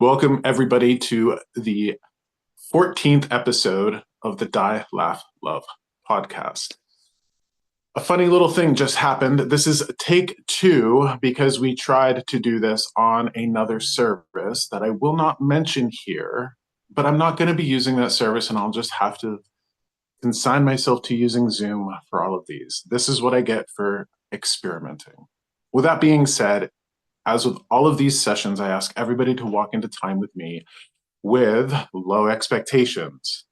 Welcome, everybody, to the 14th episode of the Die, Laugh, Love podcast. A funny little thing just happened. This is take 2 because we tried to do this on another service that I will not mention here, but I'm not going to be using that service, and I'll just have to consign myself to using Zoom for all of these. This is what I get for experimenting. With that being said, as with all of these sessions, I ask everybody to walk into time with me with low expectations,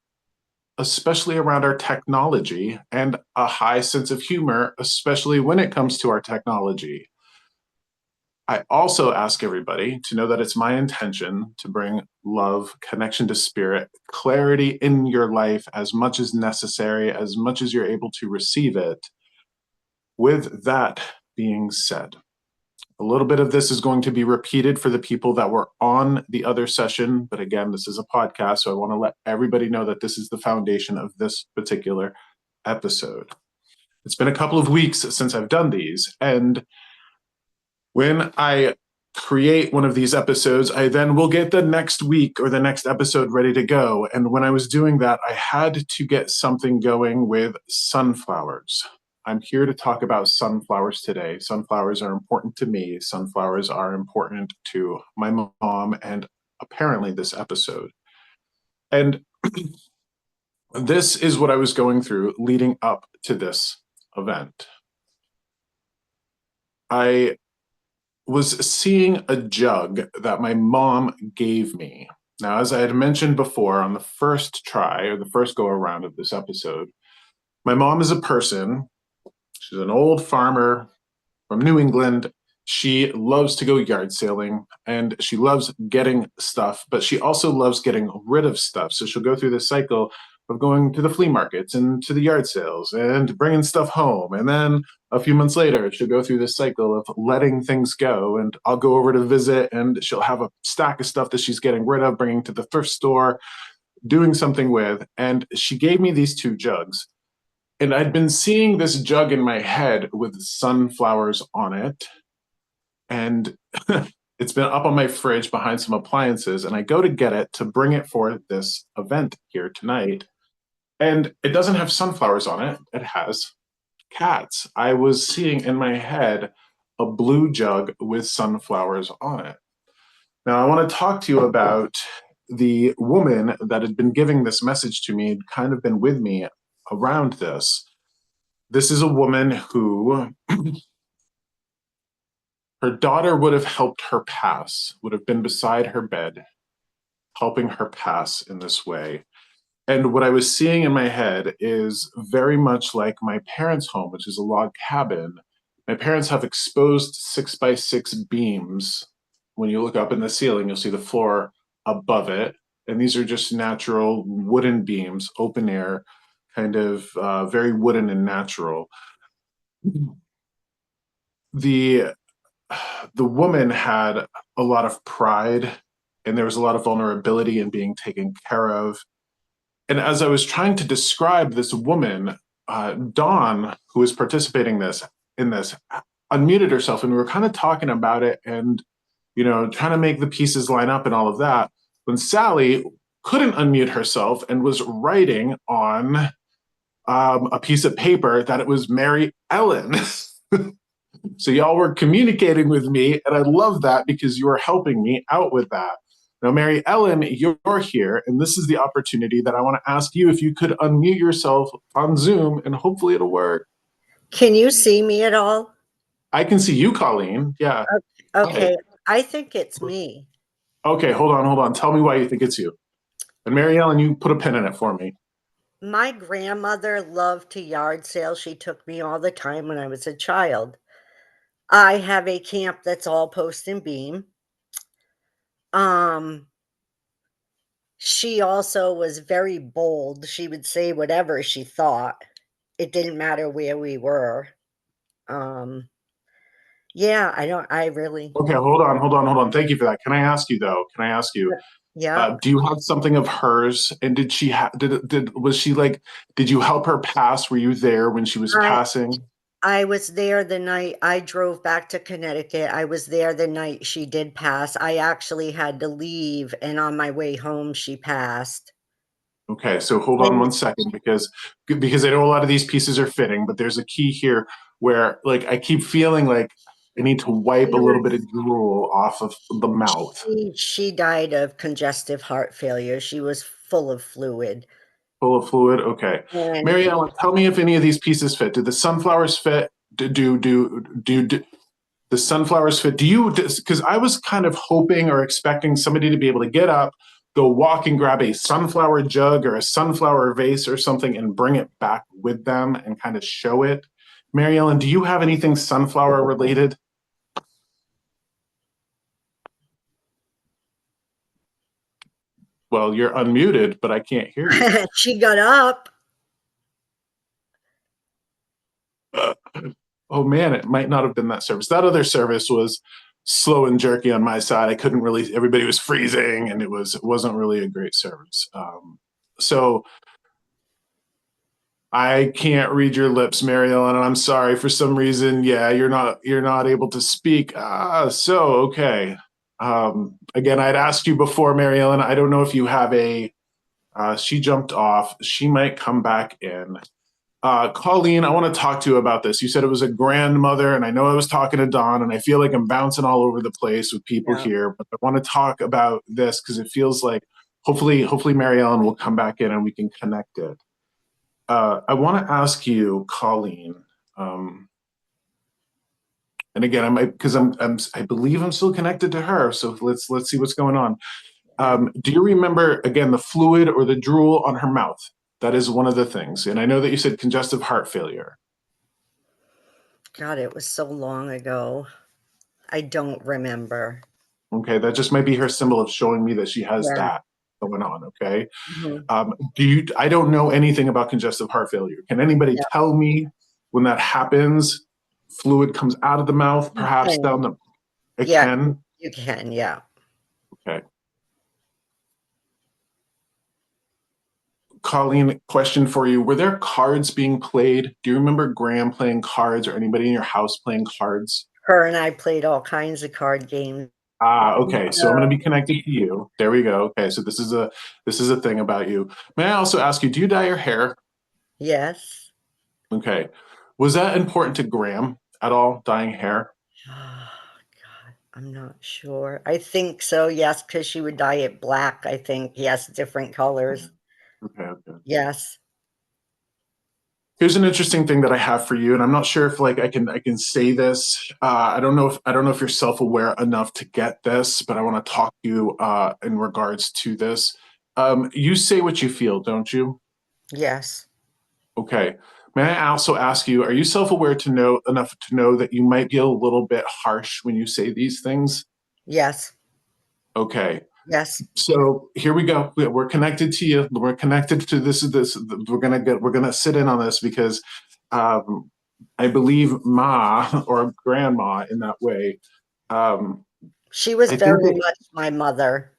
especially around our technology, and a high sense of humor, especially when it comes to our technology. I also ask everybody to know that it's my intention to bring love, connection to spirit, clarity in your life as much as necessary, as much as you're able to receive it. With that being said, a little bit of this is going to be repeated for the people that were on the other session. But again, this is a podcast, so I want to let everybody know that this is the foundation of this particular episode. It's been a couple of weeks since I've done these. And when I create one of these episodes, I then will get the next week or the next episode ready to go. And when I was doing that, I had to get something going with sunflowers. I'm here to talk about sunflowers today. Sunflowers are important to me. Sunflowers are important to my mom and apparently this episode. And this is what I was going through leading up to this event. I was seeing a jug that my mom gave me. Now, as I had mentioned before on the first try or the first go around of this episode, my mom is a person. She's an old farmer from New England. She loves to go yard sailing and she loves getting stuff, but she also loves getting rid of stuff. So she'll go through this cycle of going to the flea markets and to the yard sales and bringing stuff home. And then a few months later, she'll go through this cycle of letting things go. And I'll go over to visit and she'll have a stack of stuff that she's getting rid of, bringing to the thrift store, doing something with. And she gave me these 2 jugs. And I'd been seeing this jug in my head with sunflowers on it. And it's been up on my fridge behind some appliances. And I go to get it to bring it for this event here tonight. And it doesn't have sunflowers on it. It has cats. I was seeing in my head a blue jug with sunflowers on it. Now, I want to talk to you about the woman that had been giving this message to me, had kind of been with me around this. This is a woman who her daughter would have helped her pass, would have been beside her bed, helping her pass in this way. And what I was seeing in my head is very much like my parents' home, which is a log cabin. My parents have exposed 6x6 beams. When you look up in the ceiling, you'll see the floor above it. And these are just natural wooden beams, open air, kind of very wooden and natural. The woman had a lot of pride and there was a lot of vulnerability in being taken care of. And as I was trying to describe this woman, Dawn, who was participating in this, unmuted herself, and we were kind of talking about it and, trying to make the pieces line up and all of that. When Sally couldn't unmute herself and was writing on a piece of paper that it was Mary Ellen. So y'all were communicating with me, and I love that because you were helping me out with that. Now, Mary Ellen, you're here, and this is the opportunity that I want to ask you if you could unmute yourself on Zoom, and hopefully it'll work. Can you see me at all? I can see you, Colleen. Yeah. Okay. Hi. I think it's me. Okay, hold on. Tell me why you think it's you. And Mary Ellen, you put a pin in it for me. My grandmother loved to yard sale. She took me all the time when I was a child. I have a camp that's all post and beam. She also was very bold. She would say whatever she thought. It didn't matter where we were. Yeah, I really. Okay, hold on. Thank you for that. Can I ask you? Yeah. Do you have something of hers? And did you help her pass? Were you there when she was passing? I was there the night I drove back to Connecticut. I was there the night she did pass. I actually had to leave, and on my way home, she passed. Okay, so hold on And one second because I know a lot of these pieces are fitting, but there's a key here where like I keep feeling like I need to wipe a she little was bit of drool off of the mouth. she died of congestive heart failure. She was full of fluid. Full of fluid. Okay, And Mary Ellen, tell me if any of these pieces fit. Do the sunflowers fit? Do the sunflowers fit? Do you? Because I was kind of hoping or expecting somebody to be able to get up, go walk and grab a sunflower jug or a sunflower vase or something and bring it back with them and kind of show it. Mary Ellen, do you have anything sunflower related? Well, you're unmuted, but I can't hear you. she got up. Oh man, it might not have been that service. That other service was slow and jerky on my side. I couldn't really. Everybody was freezing, and it wasn't really a great service. So I can't read your lips, Mary Ellen, and I'm sorry. For some reason, yeah, you're not able to speak. So okay. Again, I'd asked you before, Mary Ellen. I don't know if you have a. She jumped off. She might come back in. Colleen, I want to talk to you about this. You said it was a grandmother, and I know I was talking to Don, and I feel like I'm bouncing all over the place with people Yeah. here, but I want to talk about this because it feels like hopefully Mary Ellen will come back in and we can connect it. I want to ask you, Colleen, and again, I believe I'm still connected to her, so let's see what's going on. Yeah. Do you remember again the fluid or the drool on her mouth? That is one of the things, and I know that you said congestive heart failure. God, it was so long ago. I don't remember. Okay, that just might be her symbol of showing me that she has Yeah. that going on. Okay, Mhm. do you? I don't know anything about congestive heart failure. Can anybody Yeah. tell me when that happens? Fluid comes out of the mouth, You perhaps can. down the. It Yeah, can. you can, yeah. Okay, Colleen, question for you: were there cards being played? Do you remember Graham playing cards, or anybody in your house playing cards? Her and I played all kinds of card games. Okay. So I'm going to be connected to you. There we go. Okay, so this is a thing about you. May I also ask you, do you dye your hair? Yes. Okay. Was that important to Graham at all, dyeing hair? Oh, God, I'm not sure. I think so, yes, because she would dye it black, I think. Yes, different colors. Okay, okay. Yes. Here's an interesting thing that I have for you, and I'm not sure if like I can say this. I don't know if you're self-aware enough to get this, but I want to talk to you in regards to this. You say what you feel, don't you? Yes. Okay. May I also ask you, are you self-aware to know enough to know that you might be a little bit harsh when you say these things? Yes. Okay. Yes. So here we go. We're connected to you. We're connected to this. We're gonna sit in on this because um, I believe Ma or grandma in that way. Um, She was I think very that much my mother.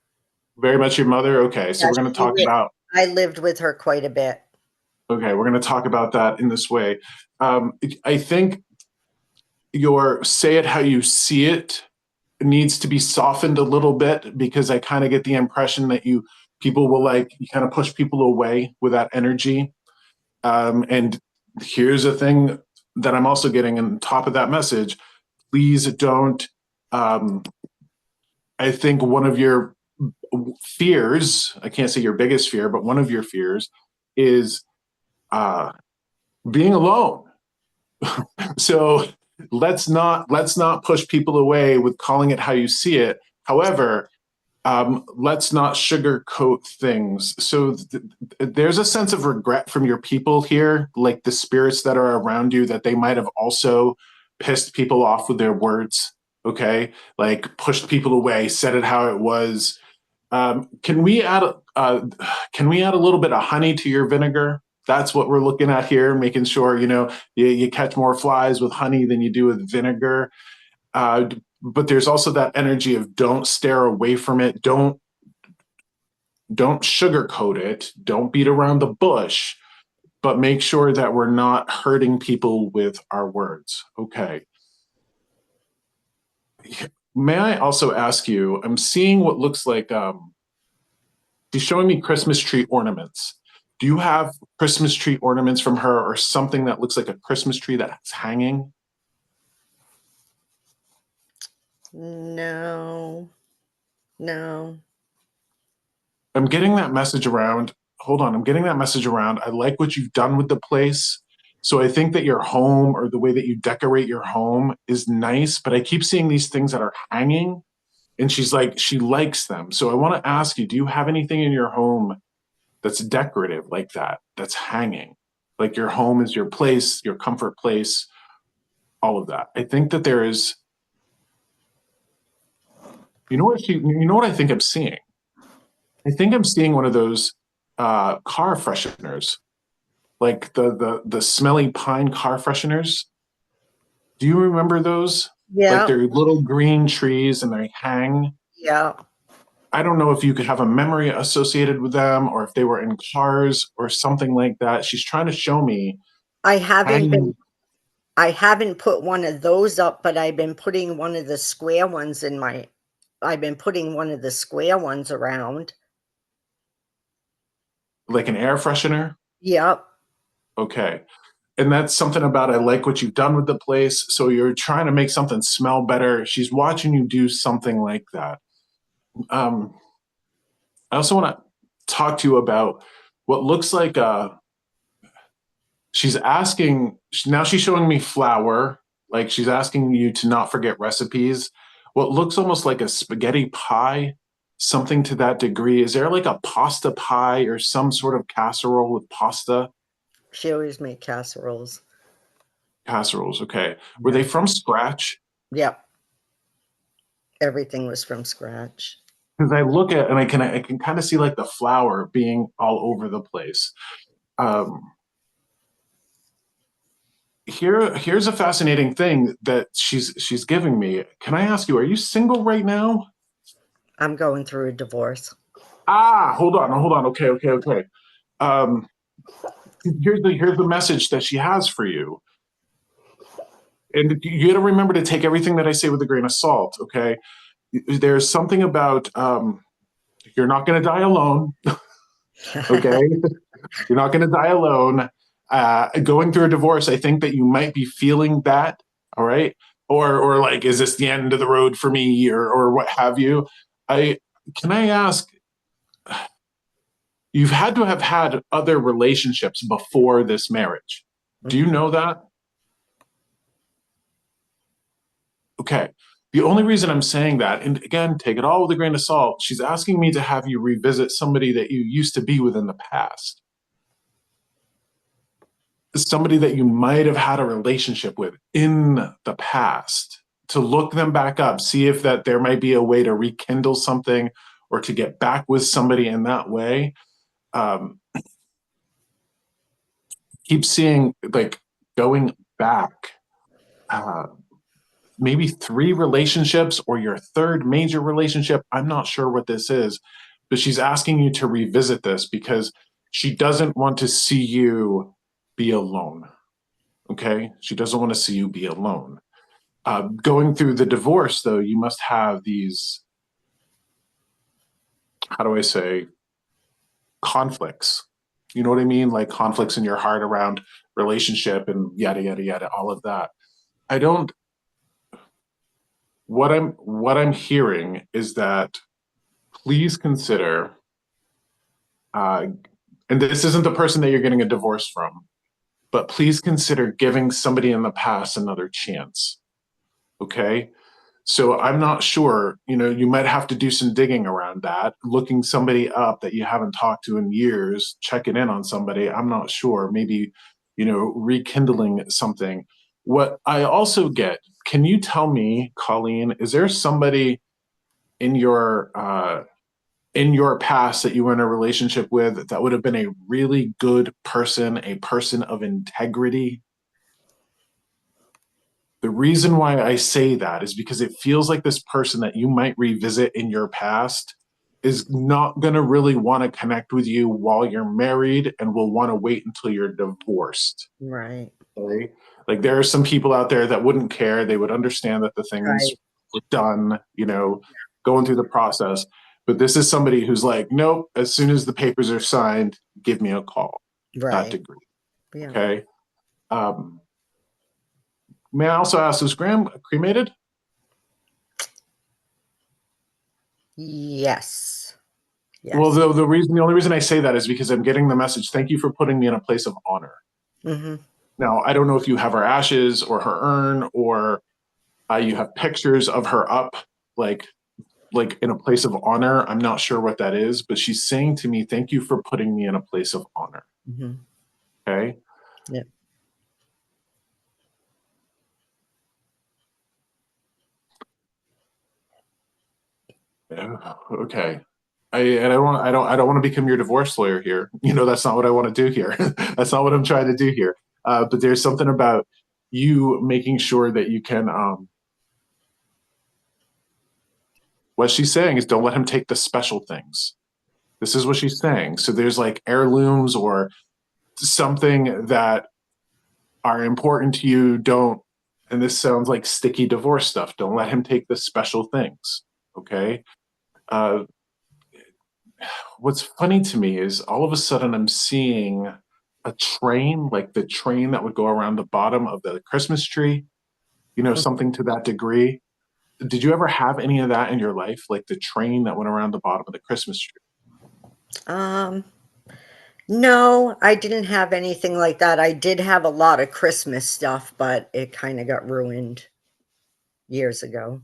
very much your mother. Okay, so Yeah, we're gonna she talk li about. I lived with her quite a bit. Okay, we're gonna talk about that in this way. I think your say it how you see it needs to be softened a little bit because I kind of get the impression that people will like you kind of push people away with that energy. And here's a thing that I'm also getting on top of that message. Please don't. Um, I think one of your fears, I can't say your biggest fear, but one of your fears is uh, being alone. So let's not push people away with calling it how you see it. However, let's not sugarcoat things. So there's a sense of regret from your people here, like the spirits that are around you, that they might have also pissed people off with their words. Okay, like pushed people away, said it how it was. Can we add can we add a little bit of honey to your vinegar? That's what we're looking at here, making sure you catch more flies with honey than you do with vinegar. But there's also that energy of don't stare away from it, don't sugarcoat it, don't beat around the bush, but make sure that we're not hurting people with our words. Okay. May I also ask you, I'm seeing what looks like, she's showing me Christmas tree ornaments. Do you have Christmas tree ornaments from her or something that looks like a Christmas tree that's hanging? No, no. I'm getting that message around. Hold on, I'm getting that message around. I like what you've done with the place. So I think that your home or the way that you decorate your home is nice, but I keep seeing these things that are hanging and she's like, she likes them. So I want to ask you, do you have anything in your home that's decorative like that, that's hanging? Like your home is your place, your comfort place, all of that. I think that there is, you know what I think I'm seeing? I think I'm seeing one of those car fresheners, like the smelly pine car fresheners. Do you remember those? Like Yeah, they're little green trees and they hang. yeah. I don't know if you could have a memory associated with them or if they were in cars or something like that. She's trying to show me I haven't been hanging I haven't put one of those up, but I've been putting one of the square ones in my I've been putting one of the square ones around. like an air freshener. Yep. Okay. And that's something about I like what you've done with the place. So you're trying to make something smell better. She's watching you do something like that. Um, I also want to talk to you about what looks like she's asking now she's showing me flour, like she's asking you to not forget recipes. What looks almost like a spaghetti pie, something to that degree. Is there like a pasta pie or some sort of casserole with pasta? She always made casseroles. Casseroles, okay. Were Yeah. they from scratch? Yep. Everything was from scratch. Because I look at and I can kind of see like the flour being all over the place. Um, here's a fascinating thing that she's giving me. Can I ask you, are you single right now? I'm going through a divorce. Ah, hold on. Okay, okay, okay. Um, here's the message that she has for you. And you got to remember to take everything that I say with a grain of salt. Okay, there's something about you're not going to die alone. Okay, you're not going to die alone. Going through a divorce, I think that you might be feeling that. All right, or like, is this the end of the road for me, or what have you? I can I ask, you've had to have had other relationships before this marriage. Do you Mhm. know that? Okay. The only reason I'm saying that, and again, take it all with a grain of salt, she's asking me to have you revisit somebody that you used to be with in the past, somebody that you might have had a relationship with in the past, to look them back up, see if that there might be a way to rekindle something or to get back with somebody in that way. Um, keep seeing like going back. Uh, Maybe three relationships or your third major relationship. I'm not sure what this is, but she's asking you to revisit this because she doesn't want to see you be alone. Okay. She doesn't want to see you be alone. Going through the divorce, though, you must have these, how do I say, conflicts. You know what I mean? Like conflicts in your heart around relationship and yada, yada, yada, all of that. I don't, what I'm hearing is that please consider, uh, and this isn't the person that you're getting a divorce from, but please consider giving somebody in the past another chance. Okay. So I'm not sure, you might have to do some digging around that, looking somebody up that you haven't talked to in years, checking in on somebody. I'm not sure. Maybe, rekindling something. What I also get, can you tell me, Colleen, is there somebody in your past that you were in a relationship with that would have been a really good person, a person of integrity? The reason why I say that is because it feels like this person that you might revisit in your past is not going to really want to connect with you while you're married and will want to wait until you're divorced. Right. Okay? Like there are some people out there that wouldn't care. They would understand that the things Right. were done, going through the process. But this is somebody who's like, nope, as soon as the papers are signed, give me a call. That Right. degree. Yeah. Okay. Um, may I also ask, is Graham cremated? Yes. Well, Yes. the only reason I say that is because I'm getting the message. Thank you for putting me in a place of honor. Hmm. Now, I don't know if you have her ashes or her urn, or you have pictures of her up, like like in a place of honor. I'm not sure what that is, but she's saying to me, "Thank you for putting me in a place of honor." Hmm. Okay. Yeah. Okay. I don't want to become your divorce lawyer here. That's not what I want to do here. That's not what I'm trying to do here. But there's something about you making sure that you can. What she's saying is, don't let him take the special things. This is what she's saying. So there's like heirlooms or something that are important to you. Don't. And this sounds like sticky divorce stuff. Don't let him take the special things. Okay. Uh, what's funny to me is all of a sudden I'm seeing a train, like the train that would go around the bottom of the Christmas tree, something to that degree. Did you ever have any of that in your life? Like the train that went around the bottom of the Christmas tree? Um, no, I didn't have anything like that. I did have a lot of Christmas stuff, but it kind of got ruined years ago.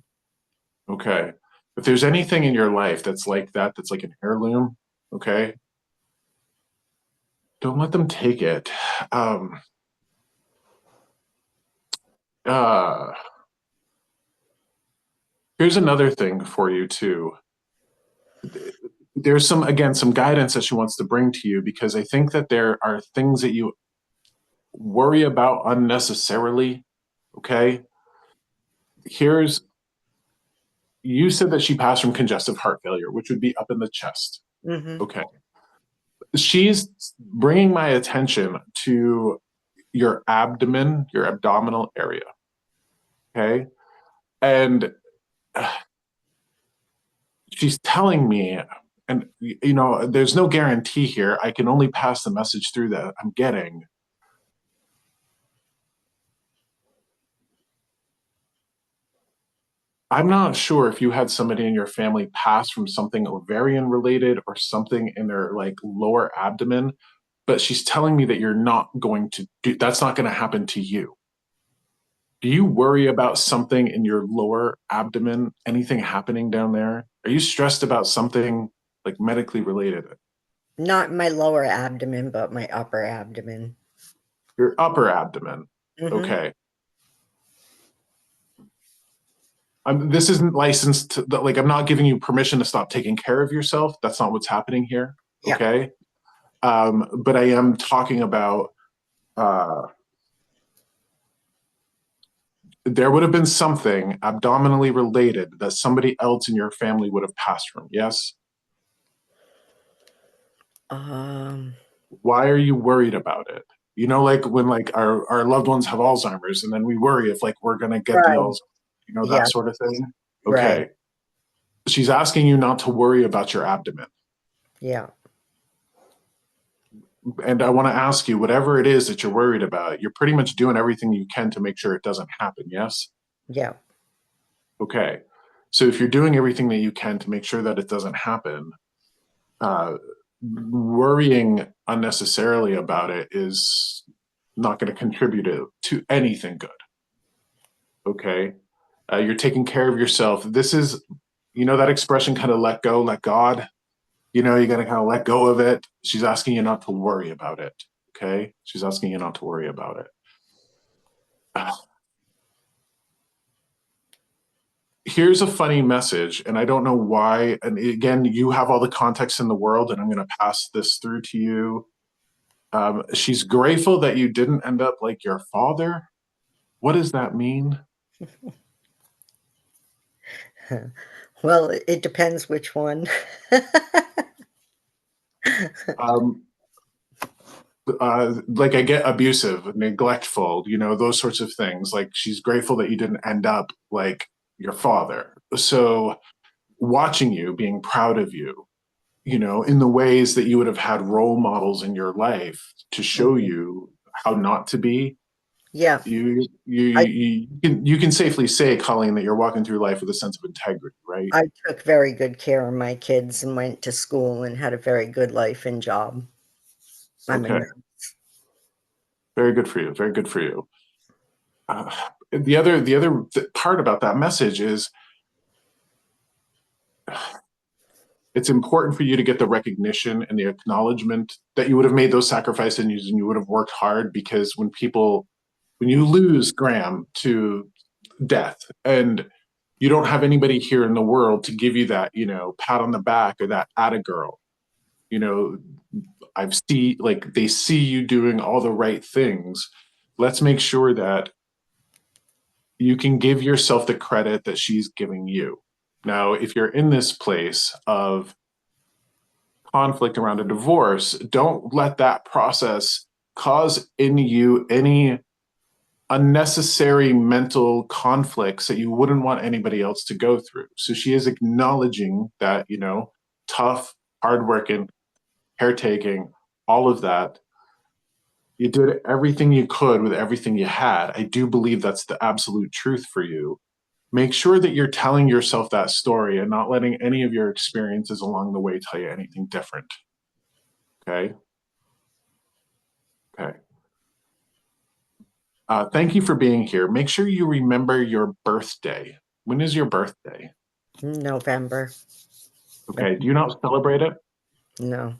Okay. If there's anything in your life that's like that, that's like an heirloom, okay, don't let them take it. Um, uh, here's another thing for you too. There's some guidance that she wants to bring to you, because I think that there are things that you worry about unnecessarily. Okay. Here's, you said that she passed from congestive heart failure, which would be up in the chest. Hmm. Okay. She's bringing my attention to your abdomen, your abdominal area. Okay. And she's telling me, and there's no guarantee here. I can only pass the message through that I'm getting. I'm not sure if you had somebody in your family pass from something ovarian related or something in their like lower abdomen, but she's telling me that you're not going to do that's not going to happen to you. Do you worry about something in your lower abdomen, anything happening down there? Are you stressed about something like medically related? Not my lower abdomen, but my upper abdomen. Your upper abdomen. Hmm. Okay. This isn't licensed to, like, I'm not giving you permission to stop taking care of yourself. That's not what's happening here. Yeah. Okay. But I am talking about uh, there would have been something abdominally related that somebody else in your family would have passed from. Yes. Um, Why are you worried about it? Like when like our loved ones have Alzheimer's, and then we worry if like we're gonna get the right. Alzheimer's, that Yeah. sort of thing. Right. Okay. She's asking you not to worry about your abdomen. Yeah. And I want to ask you, whatever it is that you're worried about, you're pretty much doing everything you can to make sure it doesn't happen. Yes. Yeah. Okay. So if you're doing everything that you can to make sure that it doesn't happen, uh, worrying unnecessarily about it is not going to contribute to anything good. Okay. You're taking care of yourself. This is, that expression, kind of let go, let God. You got to kind of let go of it. She's asking you not to worry about it. Okay. She's asking you not to worry about it. Here's a funny message, and I don't know why. And again, you have all the context in the world, and I'm going to pass this through to you. She's grateful that you didn't end up like your father. What does that mean? Well, it depends which one. Um, like I get abusive, neglectful, those sorts of things. Like she's grateful that you didn't end up like your father. So watching you, being proud of you, in the ways that you would have had role models in your life to show Mhm. you how not to be. Yeah, I You can safely say, Colleen, that you're walking through life with a sense of integrity, right? I took very good care of my kids and went to school and had a very good life and job. I'm Okay, in very good for you. Very good for you. Uh, the other part about that message is it's important for you to get the recognition and the acknowledgement that you would have made those sacrifices and you would have worked hard, because when you lose Graham to death and you don't have anybody here in the world to give you that, pat on the back or that atta girl, you know, I've see like they see you doing all the right things. Let's make sure that you can give yourself the credit that she's giving you. Now, if you're in this place of conflict around a divorce, don't let that process cause in you any unnecessary mental conflicts that you wouldn't want anybody else to go through. So she is acknowledging that, tough, hardworking, caretaking, all of that. You did everything you could with everything you had. I do believe that's the absolute truth for you. Make sure that you're telling yourself that story and not letting any of your experiences along the way tell you anything different. Okay. Okay. Thank you for being here. Make sure you remember your birthday. When is your birthday? November. Okay. Do you not celebrate it? No,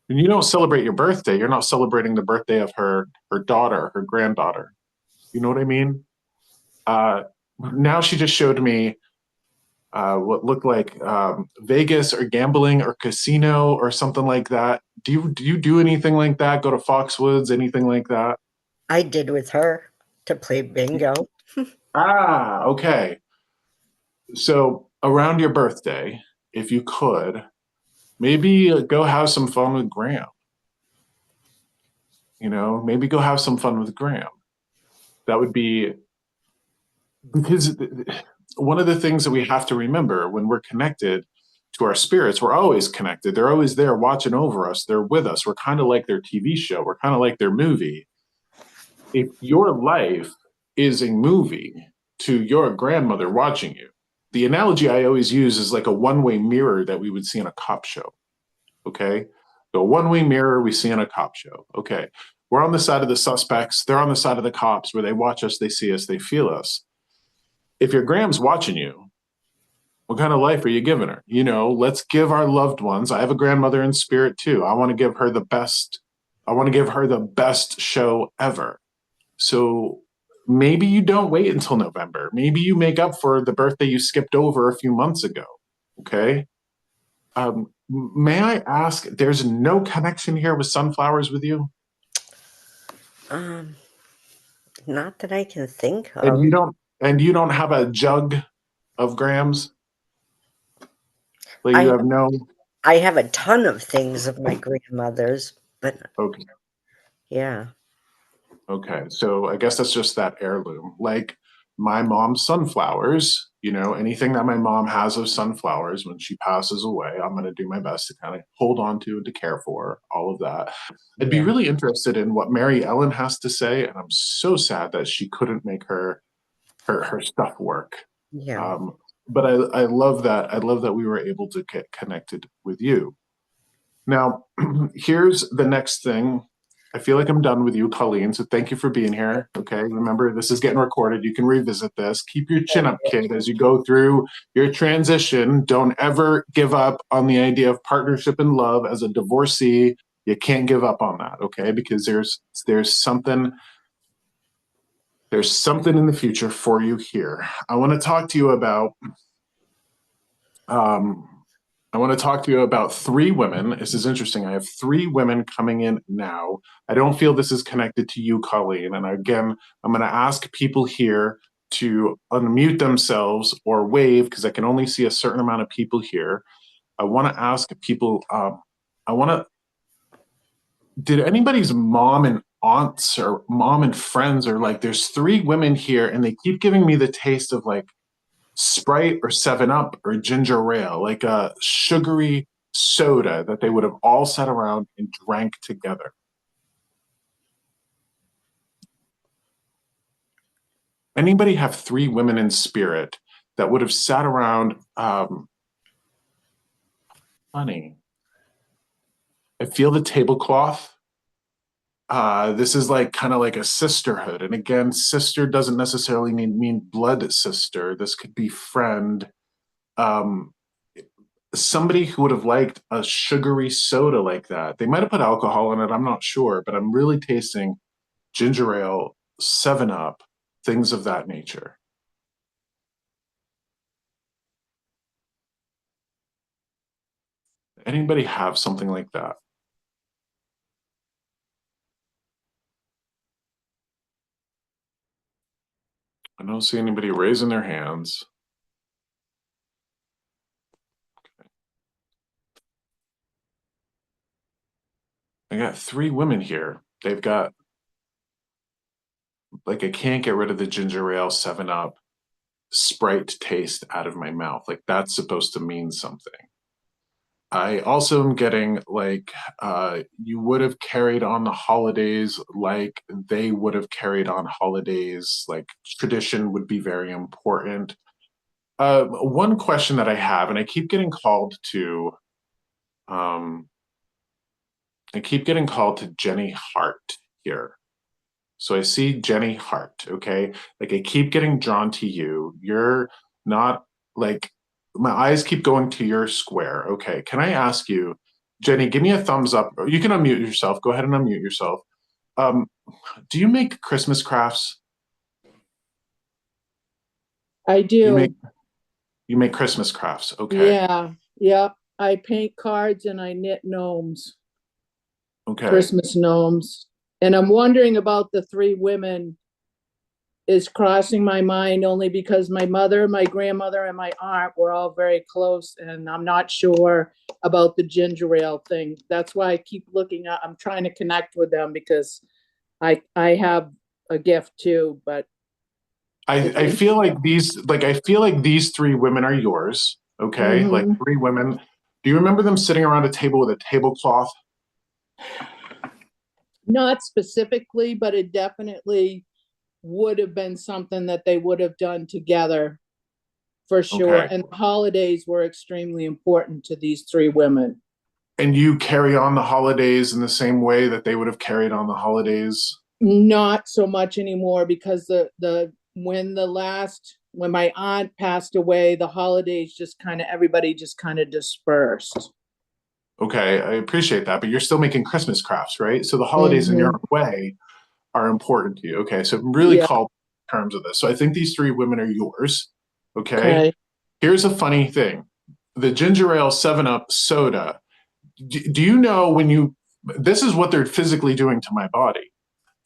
When you don't celebrate your birthday, you're not celebrating the birthday of her daughter, her granddaughter. You know what I mean? Uh, Now she just showed me what looked like Vegas or gambling or casino or something like that. Do you do anything like that? Go to Foxwoods, anything like that? I did with her to play bingo. Ah, okay. So around your birthday, if you could, maybe go have some fun with Graham. Maybe go have some fun with Graham. That would be because one of the things that we have to remember when we're connected to our spirits, we're always connected. They're always there watching over us. They're with us. We're kind of like their TV show. We're kind of like their movie. If your life is a movie to your grandmother watching you, the analogy I always use is like a one-way mirror that we would see in a cop show. Okay. The one-way mirror we see in a cop show. Okay. We're on the side of the suspects. They're on the side of the cops where they watch us, they see us, they feel us. If your Graham's watching you, what kind of life are you giving her? Let's give our loved ones. I have a grandmother in spirit too. I want to give her the best. I want to give her the best show ever. So maybe you don't wait until November. Maybe you make up for the birthday you skipped over a few months ago. Okay. May I ask, there's no connection here with sunflowers with you? Um, Not that I can think And of. you don't have a jug of grams? Like I you have, have no. I have a ton of things of my grandmother's, but Okay. yeah, Okay, so I guess that's just that heirloom. Like my mom's sunflowers, anything that my mom has of sunflowers when she passes away, I'm going to do my best to kind of hold on to and to care for all of that. I'd be yeah, really interested in what Mary Ellen has to say, and I'm so sad that she couldn't make her stuff work. yeah. Um, but I love that. I love that we were able to get connected with you. Now, here's the next thing. I feel like I'm done with you, Colleen. So thank you for being here. Okay. Remember, this is getting recorded. You can revisit this. Keep your chin up, kid, as you go through your transition. Don't ever give up on the idea of partnership and love as a divorcee. You can't give up on that, okay? Because there's something in the future for you here. I want to talk to you about um, I want to talk to you about three women. This is interesting. I have three women coming in now. I don't feel this is connected to you, Colleen. And again, I'm going to ask people here to unmute themselves or wave because I can only see a certain amount of people here. I want to ask people, did anybody's mom and aunts or mom and friends, or like, there's three women here and they keep giving me the taste of like Sprite or 7 Up or ginger ale, like a sugary soda that they would have all sat around and drank together. Anybody have three women in spirit that would have sat around? Funny. I feel the tablecloth. This is like kind of like a sisterhood. And again, sister doesn't necessarily mean blood sister. This could be friend. Um, Somebody who would have liked a sugary soda like that. They might have put alcohol in it. I'm not sure, but I'm really tasting ginger ale, 7 Up, things of that nature. Anybody have something like that? I don't see anybody raising their hands. I got three women here. They've got, like, I can't get rid of the ginger ale, 7 Up, Sprite taste out of my mouth. Like, that's supposed to mean something. I also am getting like you would have carried on the holidays like they would have carried on holidays. Like tradition would be very important. One question that I have, and um, I keep getting called to Jenny Hart here. So I see Jenny Hart, okay? Like I keep getting drawn to you. You're not like my eyes keep going to your square. Okay. Can I ask you, Jenny, give me a thumbs up. You can unmute yourself. Go ahead and unmute yourself. Um, do you make Christmas crafts? I You make do. you make Christmas crafts. Okay. Yeah. Yep. I paint cards and I knit gnomes, Okay. Christmas gnomes. And I'm wondering about the three women is crossing my mind only because my mother, my grandmother, and my aunt were all very close, and I'm not sure about the ginger ale thing. That's why I keep looking at, I'm trying to connect with them because I have a gift too, but I feel like these three women are yours. Okay. Like Mhm. three women. Do you remember them sitting around a table with a tablecloth? Not specifically, but it definitely would have been something that they would have done together for sure. Okay. And the holidays were extremely important to these three women. And you carry on the holidays in the same way that they would have carried on the holidays? Not so much anymore because the when my aunt passed away, the holidays just kind of everybody just kind of dispersed. Okay, I appreciate that, but you're still making Christmas crafts, right? So the holidays in your Mm-hmm. own way are important to you. Okay, so I'm really Yeah. called in terms of this. So I think these three women are yours. Okay, Okay. here's a funny thing: the ginger ale 7 Up soda. Do you know when you? This is what they're physically doing to my body.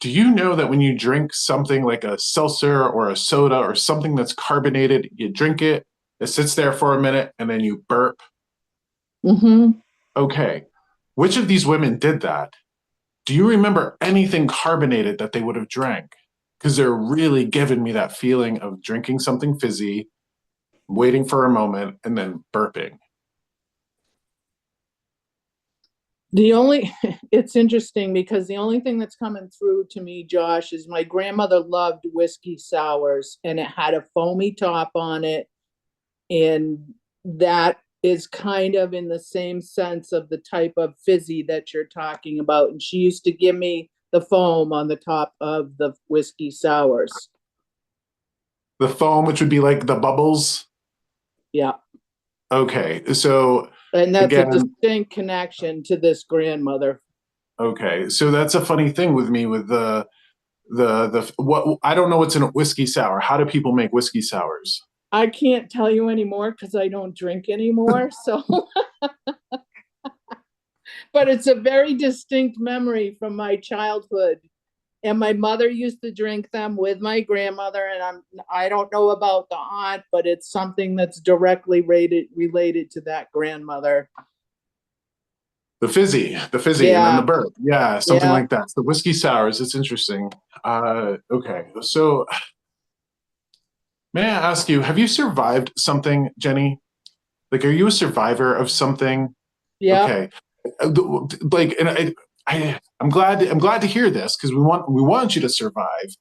Do you know that when you drink something like a seltzer or a soda or something that's carbonated, you drink it, it sits there for a minute, and then you burp? Mm-hmm. Okay, which of these women did that? Do you remember anything carbonated that they would have drank? Because they're really giving me that feeling of drinking something fizzy, waiting for a moment, and then burping. The only, it's interesting because the only thing that's coming through to me, Josh, is my grandmother loved whiskey sours and it had a foamy top on it. And that is kind of in the same sense of the type of fizzy that you're talking about. And she used to give me the foam on the top of the whiskey sours. The foam, which would be like the bubbles. Yeah. Okay, so And that's a again, distinct connection to this grandmother. okay, so that's a funny thing with me with the what I don't know what's in a whiskey sour. How do people make whiskey sours? I can't tell you anymore because I don't drink anymore. So, but it's a very distinct memory from my childhood. And my mother used to drink them with my grandmother, and I don't know about the aunt, but it's something that's directly related to that grandmother. The fizzy, and then Yeah, the burp. Yeah, something yeah, like that. The whiskey sours. It's interesting. Okay. So may I ask you, have you survived something, Jenny? Like, are you a survivor of something? yeah, Okay. Like, and I'm glad to hear this because we want you to survive.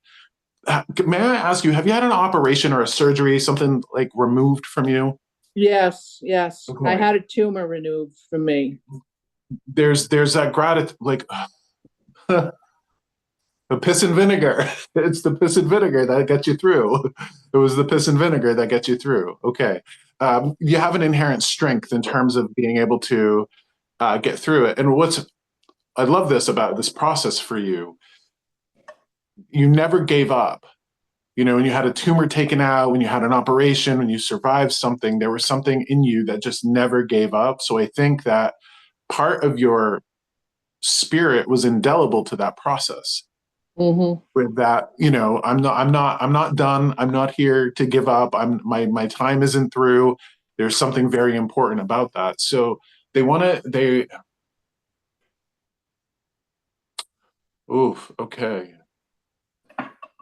May I ask you, have you had an operation or a surgery, something like removed from you? yes. I Okay. had a tumor removed from me. There's that gratitude, like the piss and vinegar. It's the piss and vinegar that got you through. It was the piss and vinegar that got you through. Okay. You have an inherent strength in terms of being able to get through it. And I love this about this process for you. You never gave up. You know, when you had a tumor taken out, when you had an operation, when you survived something, there was something in you that just never gave up. So I think that part of your spirit was indelible to that process. Mm-hmm. With that, I'm not done. I'm not here to give up. My time isn't through. There's something very important about that. So they oof, okay.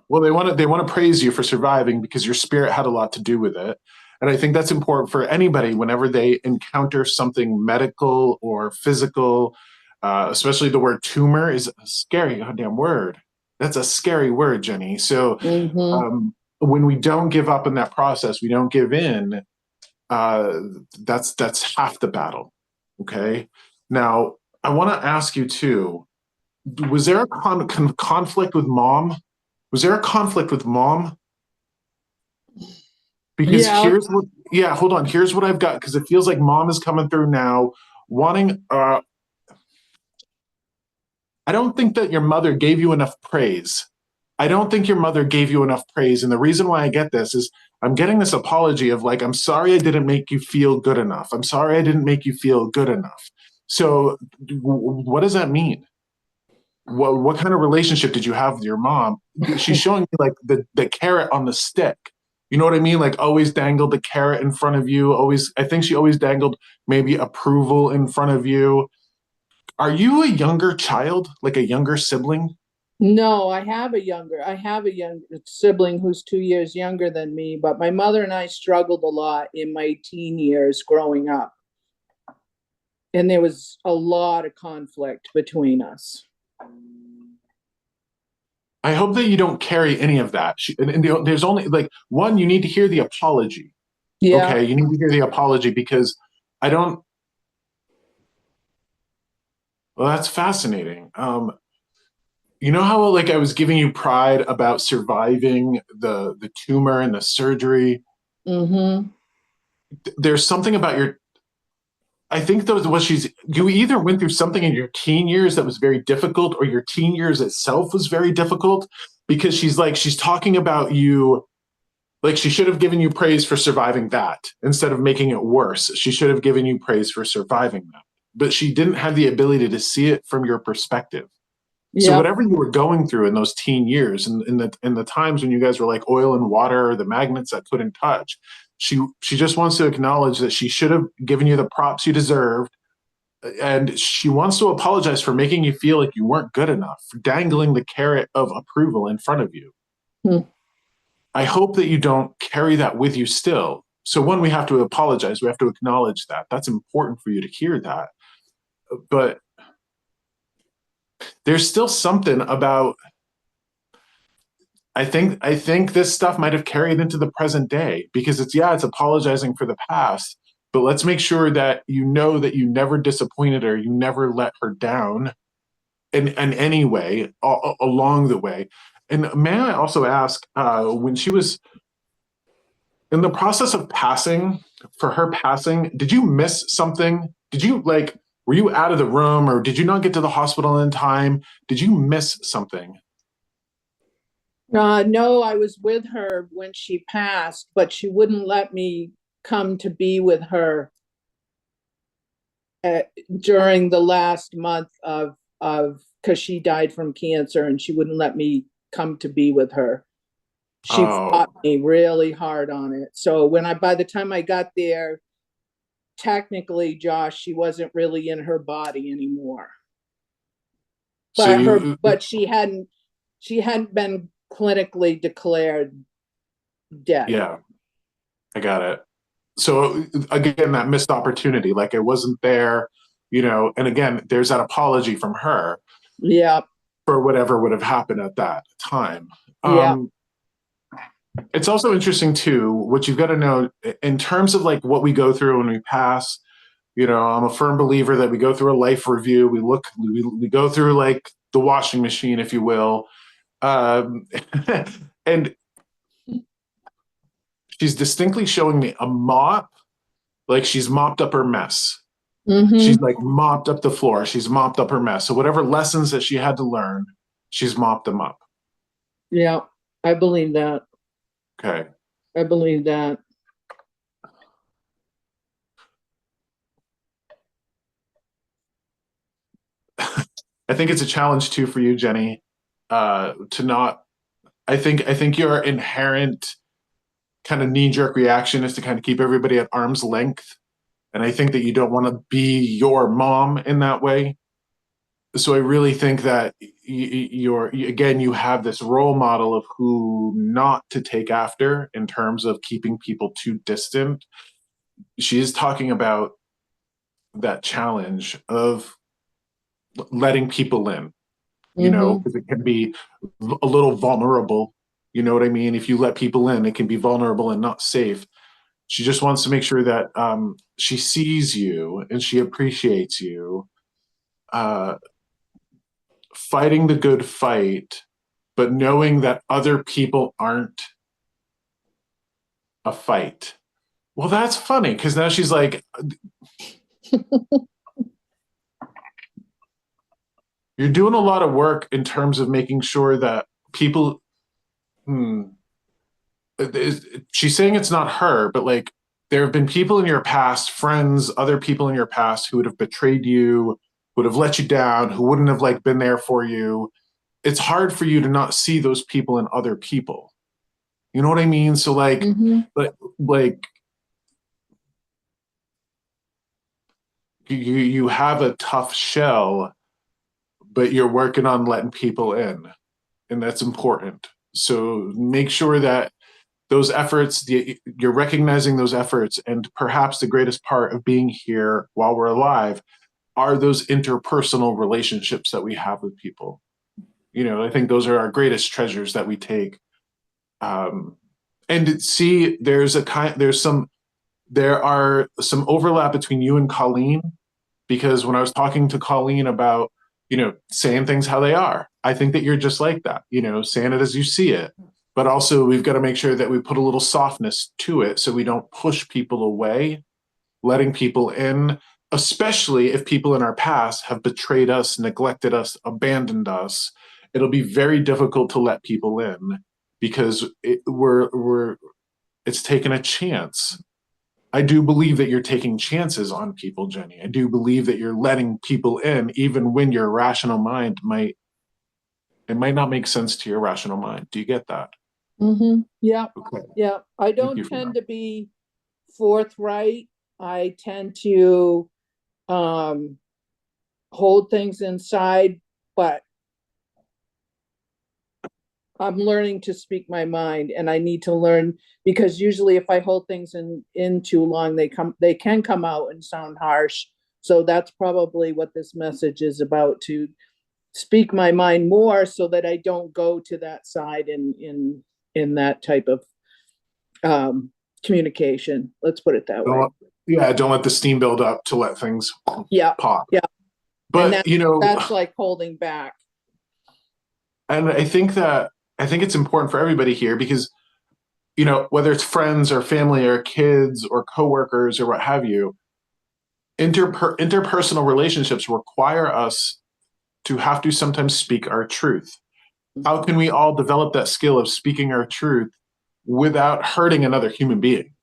Well, they want to praise you for surviving because your spirit had a lot to do with it. And I think that's important for anybody whenever they encounter something medical or physical, especially the word tumor is a scary goddamn word. That's a scary word, Jenny. So Mm-hmm. when we don't give up in that process, we don't give in. Uh, that's half the battle. Okay. Now, I want to ask you too. Was there a conflict with mom? Was there a conflict with mom? Because Yeah. here's what, yeah, hold on. Here's what I've got because it feels like mom is coming through now, wanting. I don't think that your mother gave you enough praise. I don't think your mother gave you enough praise, and the reason why I get this is I'm getting this apology of like, I'm sorry I didn't make you feel good enough. I'm sorry I didn't make you feel good enough. So, what does that mean? What kind of relationship did you have with your mom? She's showing me like the carrot on the stick. You know what I mean? Like always dangled the carrot in front of you. Always, I think she always dangled maybe approval in front of you. Are you a younger child, like a younger sibling? No, I have a younger sibling who's 2 years younger than me, but my mother and I struggled a lot in my teen years growing up. And there was a lot of conflict between us. I hope that you don't carry any of that. There's only like one, you need to hear the apology. Yeah. Okay, you need to hear the apology because I don't. Well, that's fascinating. You know how like I was giving you pride about surviving the tumor and the surgery. Mm-hmm. There's something about your. I think that was what she's. You either went through something in your teen years that was very difficult, or your teen years itself was very difficult because she's talking about you. Like she should have given you praise for surviving that instead of making it worse. She should have given you praise for surviving that. But she didn't have the ability to see it from your perspective. So Yep. whatever you were going through in those teen years and in the times when you guys were like oil and water or the magnets that couldn't touch, she just wants to acknowledge that she should have given you the props you deserved. And she wants to apologize for making you feel like you weren't good enough, for dangling the carrot of approval in front of you. Hmm. I hope that you don't carry that with you still. So one, we have to apologize. We have to acknowledge that. That's important for you to hear that. But there's still something about I think this stuff might have carried into the present day because it's apologizing for the past, but let's make sure that you know that you never disappointed her, you never let her down in any way along the way. And may I also ask, when she was in the process of passing, for her passing, did you miss something? Did you like, were you out of the room or did you not get to the hospital in time? Did you miss something? No, I was with her when she passed, but she wouldn't let me come to be with her uh, during the last month of because she died from cancer and she wouldn't let me come to be with her. She fought Oh, me really hard on it. So by the time I got there, technically, Josh, she wasn't really in her body anymore. so But she hadn't been clinically declared dead. yeah, I got it. So again, that missed opportunity, like it wasn't there, and again, there's that apology from her Yeah. for whatever would have happened at that time. Yeah. It's also interesting too, what you've got to know in terms of like what we go through when we pass. I'm a firm believer that we go through a life review. We go through like the washing machine, if you will. Um, and she's distinctly showing me a mop, like she's mopped up her mess. She's Mm-hmm. like mopped up the floor. She's mopped up her mess. So whatever lessons that she had to learn, she's mopped them up. Yeah. I believe that. Okay. I believe that. I think it's a challenge too for you, Jenny, to not. I think your inherent kind of knee-jerk reaction is to kind of keep everybody at arm's length, and I think that you don't want to be your mom in that way. So I really think that again, you have this role model of who not to take after in terms of keeping people too distant. She is talking about that challenge of letting people in, Mm-hmm. because it can be a little vulnerable. You know what I mean? If you let people in, it can be vulnerable and not safe. She just wants to make sure that she sees you and she appreciates you, uh, fighting the good fight, but knowing that other people aren't a fight. Well, that's funny because now she's like, you're doing a lot of work in terms of making sure that people. Hmm, she's saying it's not her, but like there have been people in your past, friends, other people in your past who would have betrayed you, would have let you down, who wouldn't have like been there for you. It's hard for you to not see those people in other people. You know what I mean? So Mm-hmm. like you have a tough shell, but you're working on letting people in, and that's important. So make sure that those efforts, you're recognizing those efforts, and perhaps the greatest part of being here while we're alive are those interpersonal relationships that we have with people. I think those are our greatest treasures that we take. Um, and see, there are some overlap between you and Colleen, because when I was talking to Colleen about, saying things how they are, I think that you're just like that, saying it as you see it. But also, we've got to make sure that we put a little softness to it so we don't push people away, letting people in, especially if people in our past have betrayed us, neglected us, abandoned us. It'll be very difficult to let people in because it's taken a chance. I do believe that you're taking chances on people, Jenny. I do believe that you're letting people in, even when your rational mind might not make sense to your rational mind. Do you get that? Mm-hmm. Yeah. Okay. Yeah. I Thank don't you for tend that. to be forthright. I tend to um hold things inside, but I'm learning to speak my mind, and I need to learn, because usually if I hold things in too long, they can come out and sound harsh. So that's probably what this message is about, to speak my mind more so that I don't go to that side in that type of um communication. Let's put it that way. Don't let the steam build up to let things Yeah. pop. Yeah. And But that's like holding back. and I think it's important for everybody here because whether it's friends or family or kids or coworkers or what have you, interpersonal relationships require us to have to sometimes speak our truth. How can we all develop that skill of speaking our truth without hurting another human being?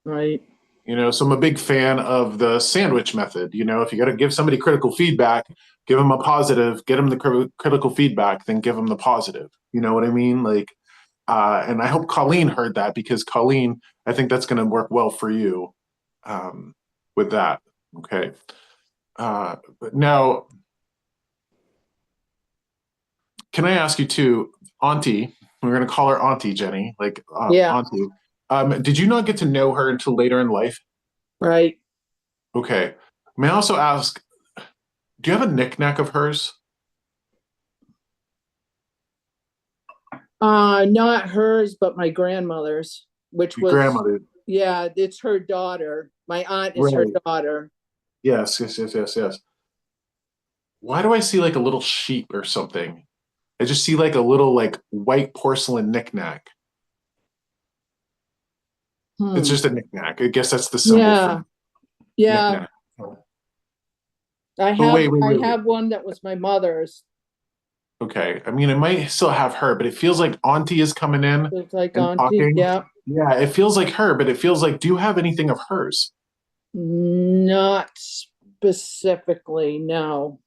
Right. So I'm a big fan of the sandwich method. If you got to give somebody critical feedback, give them a positive, get them the critical feedback, then give them the positive. You know what I mean? And I hope Colleen heard that, because Colleen, I think that's going to work well for you with that. Okay. But now, can I ask you too, Auntie? We're going to call her Auntie Jenny, Yeah. Auntie. Did you not get to know her until later in life? Right. Okay. May I also ask, do you have a knick-knack of hers? Not hers, but my grandmother's, which Your was, grandmother. yeah, it's her daughter. My aunt is her Right. daughter. Yes, yes, yes, yes, yes. Why do I see like a little sheep or something? I just see like a little like white porcelain knick-knack. It's just a knick-knack. I guess that's the symbol Yeah. for Yeah. knick-knack. I But have wait, wait, I wait, wait. have one that was my mother's. Okay. I mean, it might still have her, but it feels like Auntie is coming in It's like and auntie. talking. Yeah. Yeah, it feels like her, but it feels like, do you have anything of hers? Not specifically, no.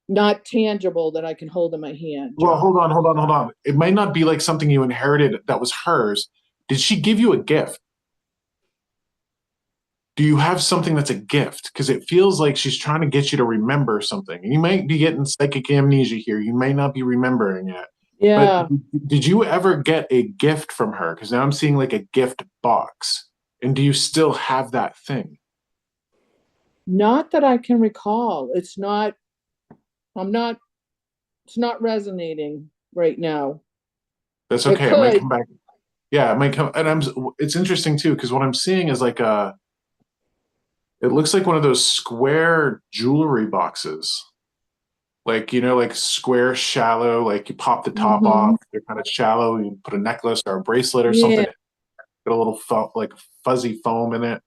Not tangible that I can hold in my hand, Well, John. hold on, hold on, hold on. It might not be like something you inherited that was hers. Did she give you a gift? Do you have something that's a gift? Because it feels like she's trying to get you to remember something. You might be getting psychic amnesia here. You may not be remembering it. But Yeah. did you ever get a gift from her? Because now I'm seeing like a gift box. And do you still have that thing? Not that I can recall. I'm not, it's not resonating right now. That's It okay. It might could. come back. Yeah, it might come. And it's interesting too, because what I'm seeing is like it looks like one of those square jewelry boxes. Like square, shallow, like you pop the top Mm-hmm. off, they're kind of shallow, you put a necklace or a bracelet or something, Yeah. got a little like fuzzy foam in it.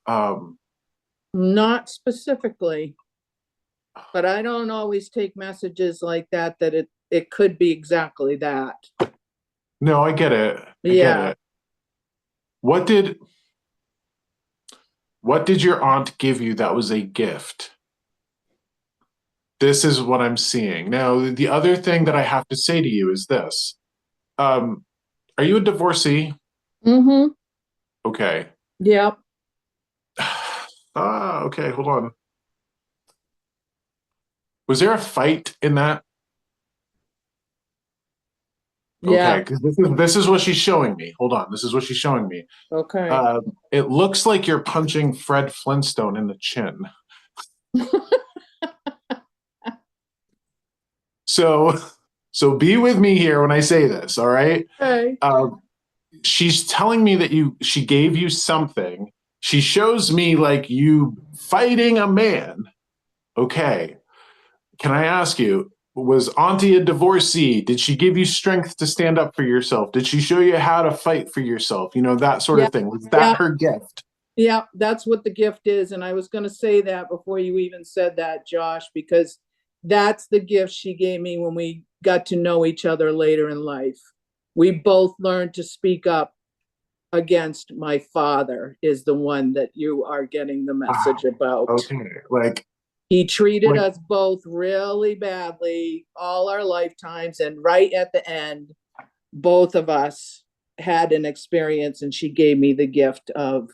Um, Not specifically, but I don't always take messages like that, that it could be exactly that. no, I get it. I get Yeah. it. What did what did your aunt give you that was a gift? This is what I'm seeing. Now, the other thing that I have to say to you is this. Um, are you a divorcee? Mm-hmm. Okay. Yep. Okay, hold on. Was there a fight in that? Okay, Yeah. because this is what she's showing me. Hold on, this is what she's showing me. Okay. It looks like you're punching Fred Flintstone in the chin. So, so be with me here when I say this. All right. Okay. She's telling me that she gave you something. She shows me like you fighting a man. Okay. Can I ask you, was Auntie a divorcee? Did she give you strength to stand up for yourself? Did she show you how to fight for yourself? That sort Yeah. of thing. Was that Yeah. her gift? Yeah. That's what the gift is. And I was going to say that before you even said that, Josh, because that's the gift she gave me when we got to know each other later in life. We both learned to speak up against my father, is the one that you are getting the message about. Okay. Like, He treated like us both really badly all our lifetimes. And right at the end, both of us had an experience, and she gave me the gift of,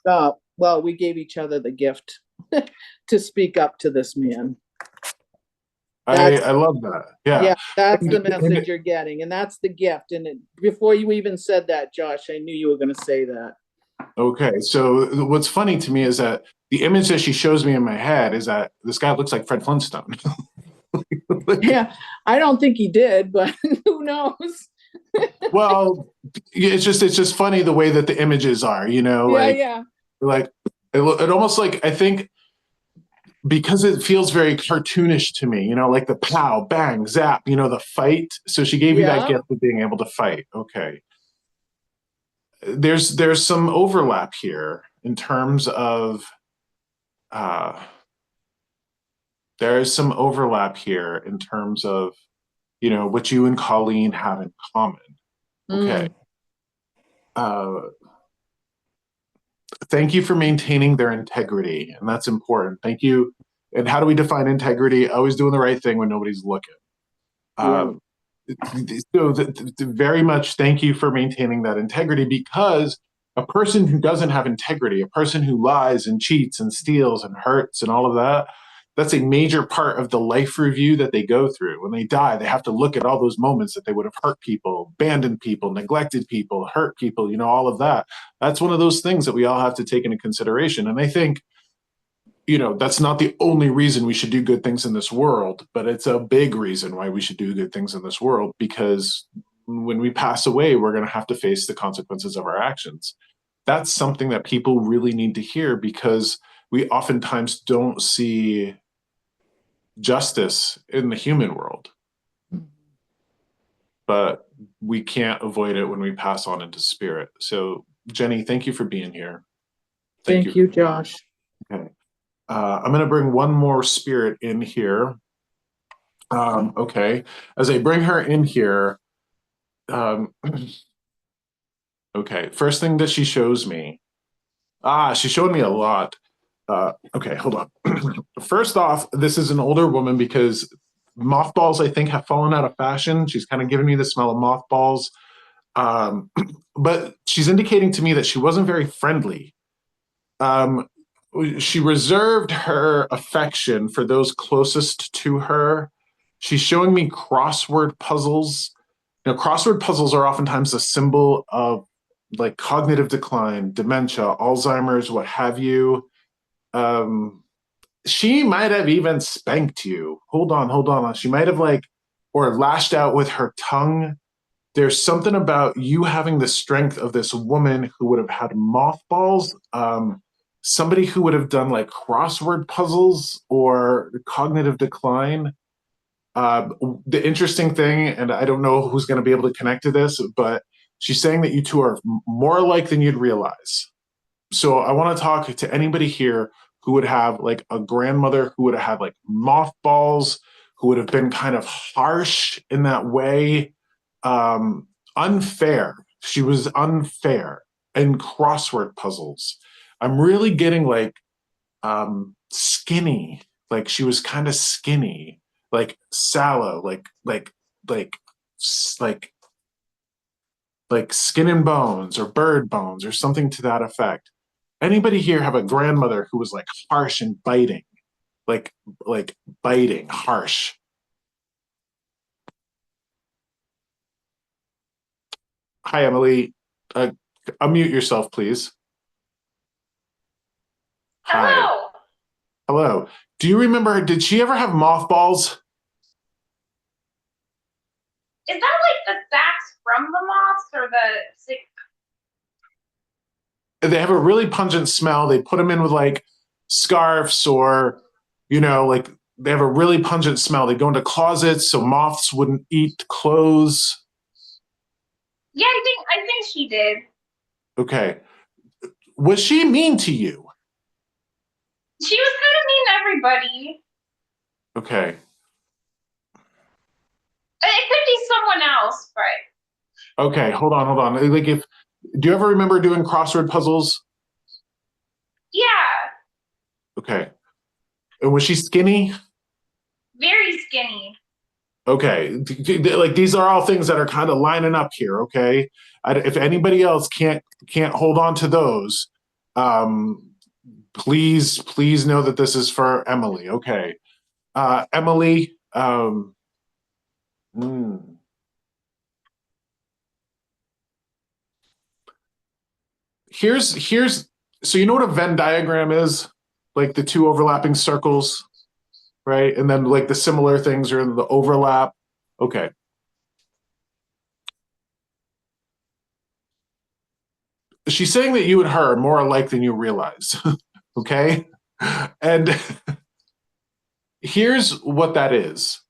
well, we gave each other the gift to speak up to this man. I love that. Yeah. Yeah, that's the And message you're getting, and that's the gift. And before you even said that, Josh, I knew you were going to say that. okay. So what's funny to me is that the image that she shows me in my head is that this guy looks like Fred Flintstone. Yeah, I don't think he did, but who knows? Well, it's just funny the way that the images are, Yeah, yeah. like it almost like, I think, because it feels very cartoonish to me, like the pow, bang, zap, the fight. So she gave you that Yeah. gift of being able to fight. Okay. There's some overlap here in terms of uh there is some overlap here in terms of what you and Colleen have in common. Okay. Mm. Uh thank you for maintaining their integrity, and that's important. Thank you. And how do we define integrity? Always doing the right thing when nobody's looking. Yeah. So very much thank you for maintaining that integrity, because a person who doesn't have integrity, a person who lies and cheats and steals and hurts and all of that, that's a major part of the life review that they go through. When they die, they have to look at all those moments that they would have hurt people, abandoned people, neglected people, hurt people, all of that. That's one of those things that we all have to take into consideration. And I think, that's not the only reason we should do good things in this world, but it's a big reason why we should do good things in this world, because when we pass away, we're going to have to face the consequences of our actions. That's something that people really need to hear, because we oftentimes don't see justice in the human world, but we can't avoid it when we pass on into spirit. So, Jenny, thank you for being here. Thank you, Josh. Okay. I'm going to bring one more spirit in here. Okay. As I bring her in here, okay, first thing that she shows me. She showed me a lot. Okay, hold on. First off, this is an older woman, because mothballs, I think, have fallen out of fashion. She's kind of giving me the smell of mothballs. But she's indicating to me that she wasn't very friendly. She reserved her affection for those closest to her. She's showing me crossword puzzles. Crossword puzzles are oftentimes a symbol of like cognitive decline, dementia, Alzheimer's, what have you. She might have even spanked you. Hold on. She might have or lashed out with her tongue. There's something about you having the strength of this woman who would have had mothballs. Somebody who would have done like crossword puzzles or cognitive decline. The interesting thing, and I don't know who's going to be able to connect to this, but she's saying that you two are more alike than you'd realize. So I want to talk to anybody here who would have like a grandmother who would have had like mothballs, who would have been kind of harsh in that way, unfair. She was unfair. And crossword puzzles. I'm really getting skinny, like she was kind of skinny, like sallow, like skin and bones or bird bones or something to that effect. Anybody here have a grandmother who was like harsh and biting, like biting, harsh? Hi, Emily. Unmute yourself, please. Hi. Hello. Hello. Do you remember, did she ever have mothballs? Is that like the sacks from the moths or the? They have a really pungent smell. They put them in with like scarves or, like they have a really pungent smell. They go into closets so moths wouldn't eat clothes. Yeah, I think she did. Okay. Was she mean to you? She was kind of mean to everybody. Okay. It could be someone else, but. Okay, hold on. Do you ever remember doing crossword puzzles? Yeah. Okay. And was she skinny? Very skinny. Okay. Like these are all things that are kind of lining up here, okay? If anybody else can't hold on to those, please know that this is for Emily. Okay. Emily, here's so you know what a Venn diagram is? Like the two overlapping circles, right? And then like the similar things are in the overlap. Okay. She's saying that you and her are more alike than you realize. Okay. And here's what that is.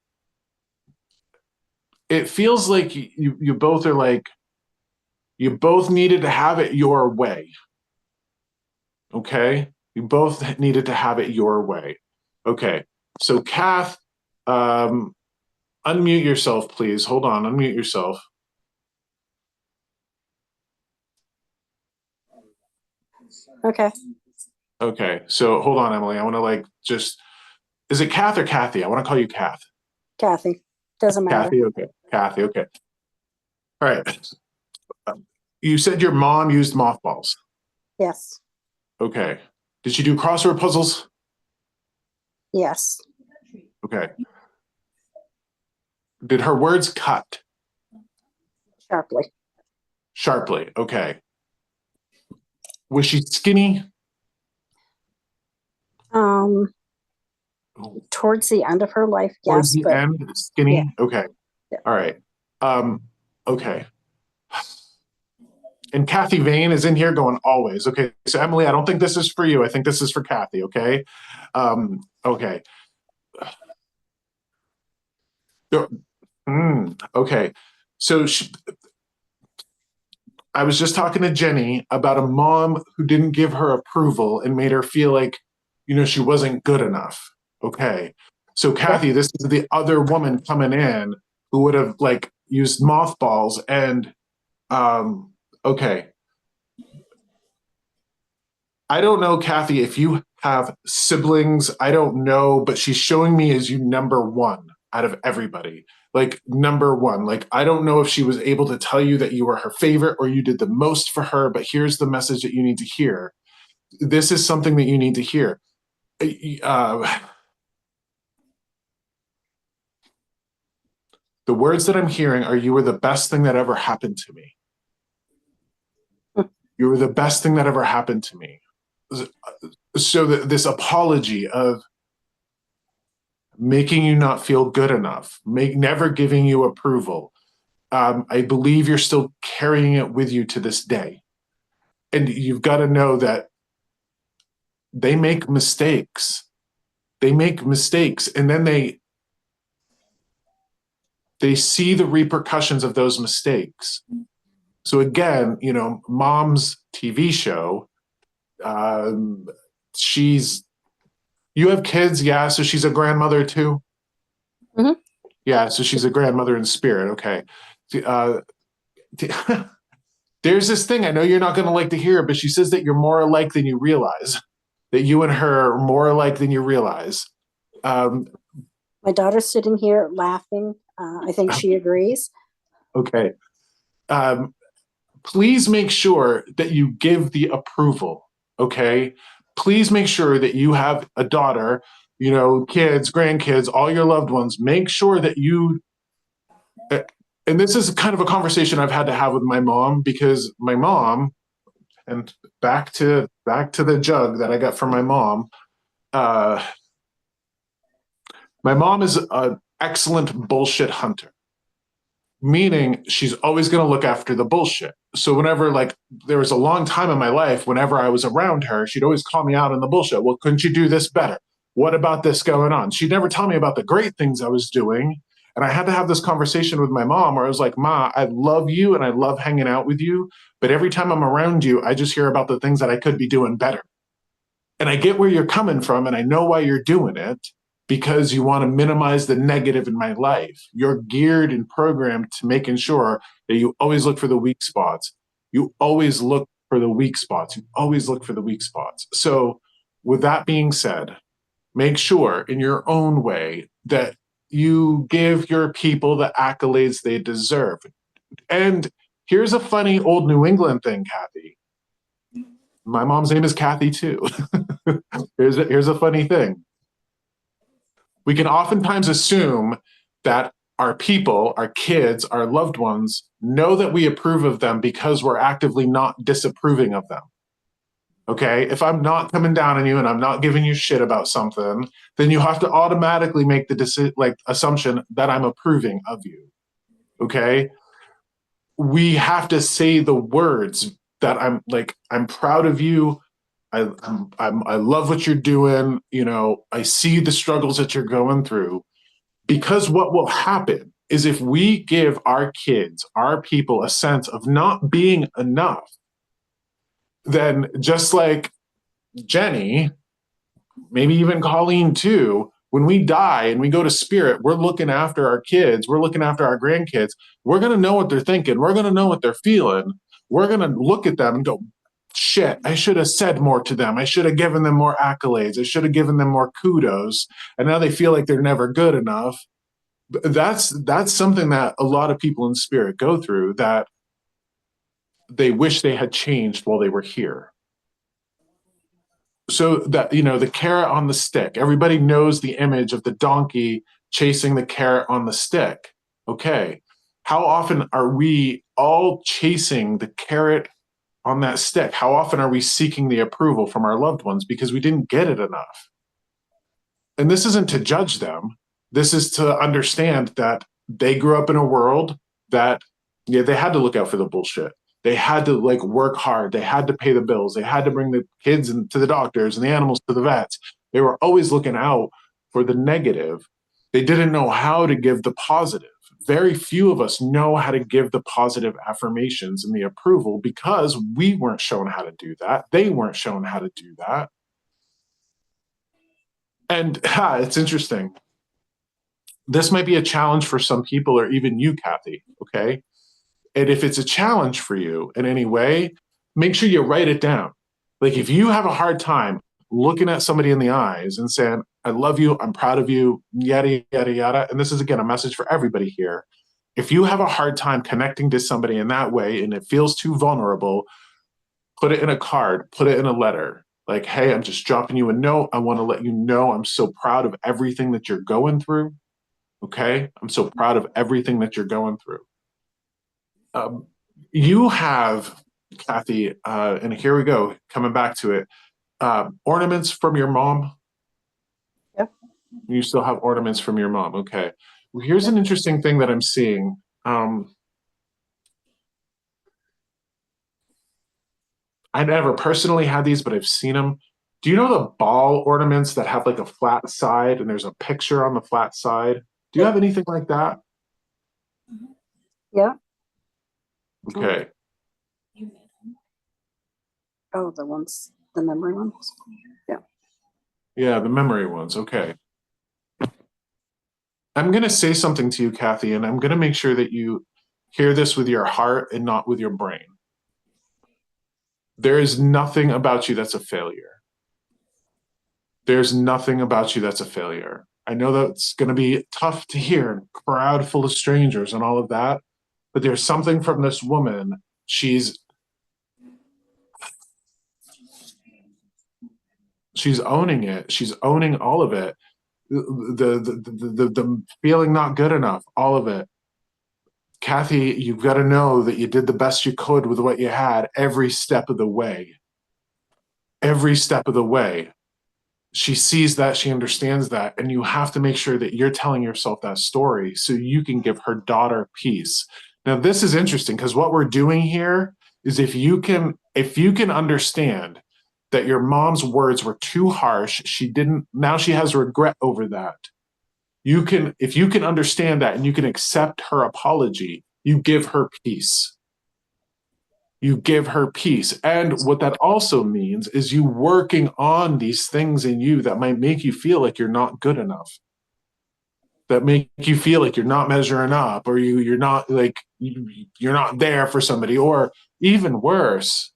It feels like you both are like, you both needed to have it your way. Okay. You both needed to have it your way. Okay. So Kath, unmute yourself, please. Hold on. Unmute yourself. Okay. Okay. So hold on, Emily. I want to is it Kath or Kathy? I want to call you Kath. Kathy. Doesn't matter. Kathy. Okay. Kathy. Okay. All right. You said your mom used mothballs. Yes. Okay. Did she do crossword puzzles? Yes. Okay. Did her words cut Sharply. sharply? Okay. Was she skinny? Towards the end of her life, Towards yes, the but end, skinny? yeah. Okay. Yeah. All right. Okay. And Kathy Vane is in here going always. Okay. So Emily, I don't think this is for you. I think this is for Kathy. Okay. Okay. Okay. So I was just talking to Jenny about a mom who didn't give her approval and made her feel like, she wasn't good enough. Okay. So Kathy, this is the other woman coming in who would have used mothballs and, okay. I don't know, Kathy, if you have siblings. I don't know, but she's showing me as you number one out of everybody. Number one. I don't know if she was able to tell you that you were her favorite or you did the most for her, but here's the message that you need to hear. This is something that you need to hear. The words that I'm hearing are, you were the best thing that ever happened to me. You were the best thing that ever happened to me. So this apology of making you not feel good enough, never giving you approval. I believe you're still carrying it with you to this day. And you've got to know that they make mistakes. They make mistakes, and then they see the repercussions of those mistakes. So again, Mom's TV show, you have kids, yeah, so she's a grandmother too? Mm-hmm. Yeah, so she's a grandmother in spirit, okay. There's this thing, I know you're not going to like to hear it, but she says that you're more alike than you realize. That you and her are more alike than you realize. My daughter's sitting here laughing. I think she agrees. Okay. Please make sure that you give the approval, okay? Please make sure that you have a daughter, kids, grandkids, all your loved ones. Make sure that and this is kind of a conversation I've had to have with my mom, because my mom, and back to the jug that I got from my mom is an excellent bullshit hunter. Meaning she's always going to look after the bullshit. So whenever, there was a long time in my life, whenever I was around her, she'd always call me out on the bullshit. Well, couldn't you do this better? What about this going on? She'd never tell me about the great things I was doing. And I had to have this conversation with my mom where I was like, Ma, I love you and I love hanging out with you. But every time I'm around you, I just hear about the things that I could be doing better. And I get where you're coming from, and I know why you're doing it. Because you want to minimize the negative in my life. You're geared and programmed to making sure that you always look for the weak spots. You always look for the weak spots. You always look for the weak spots. So with that being said, make sure in your own way that you give your people the accolades they deserve. And here's a funny old New England thing, Kathy. My mom's name is Kathy too. Here's a funny thing. We can oftentimes assume that our people, our kids, our loved ones know that we approve of them because we're actively not disapproving of them. Okay? If I'm not coming down on you and I'm not giving you shit about something, then you have to automatically make the assumption that I'm approving of you. Okay? We have to say the words that I'm proud of you. I love what you're doing. I see the struggles that you're going through, because what will happen is if we give our kids, our people, a sense of not being enough, then just like Jenny, maybe even Colleen too, when we die and we go to spirit, we're looking after our kids, we're looking after our grandkids. We're going to know what they're thinking. We're going to know what they're feeling. We're going to look at them and go, shit, I should have said more to them. I should have given them more accolades. I should have given them more kudos. And now they feel like they're never good enough. That's something that a lot of people in spirit go through, that they wish they had changed while they were here. So that, you know, the carrot on the stick, everybody knows the image of the donkey chasing the carrot on the stick. Okay. How often are we all chasing the carrot on that stick? How often are we seeking the approval from our loved ones because we didn't get it enough? And this isn't to judge them. This is to understand that they grew up in a world that, yeah, they had to look out for the bullshit. They had to like work hard. They had to pay the bills. They had to bring the kids to the doctors and the animals to the vets. They were always looking out for the negative. They didn't know how to give the positive. Very few of us know how to give the positive affirmations and the approval because we weren't shown how to do that. They weren't shown how to do that. And it's interesting. This might be a challenge for some people, or even you, Kathy, okay? And if it's a challenge for you in any way, make sure you write it down. Like if you have a hard time looking at somebody in the eyes and saying, I love you, I'm proud of you, yada, yada, yada. And this is, again, a message for everybody here. If you have a hard time connecting to somebody in that way and it feels too vulnerable, put it in a card, put it in a letter. Like, hey, I'm just dropping you a note. I want to let you know I'm so proud of everything that you're going through. Okay? I'm so proud of everything that you're going through. You have, Kathy, and here we go, coming back to it, ornaments from your mom? Yep. You still have ornaments from your mom. Okay. Well, here's an interesting thing that I'm seeing. I never personally had these, but I've seen them. Do you know the ball ornaments that have like a flat side and there's a picture on the flat side? Do you have anything like that? Yeah. Okay. Oh, the memory ones. Yeah. Yeah, the memory ones. Okay. I'm going to say something to you, Kathy, and I'm going to make sure that you hear this with your heart and not with your brain. There is nothing about you that's a failure. There's nothing about you that's a failure. I know that's going to be tough to hear in a crowd full of strangers and all of that, but there's something from this woman. She's owning it. She's owning all of it. The feeling not good enough, all of it. Kathy, you've got to know that you did the best you could with what you had every step of the way. Every step of the way. She sees that, she understands that, and you have to make sure that you're telling yourself that story so you can give her daughter peace. Now, this is interesting because what we're doing here is if you can understand that your mom's words were too harsh, now she has regret over that. If you can understand that and you can accept her apology, you give her peace. You give her peace. And what that also means is you working on these things in you that might make you feel like you're not good enough, that make you feel like you're not measuring up, or you're not like, you're not there for somebody, or even worse,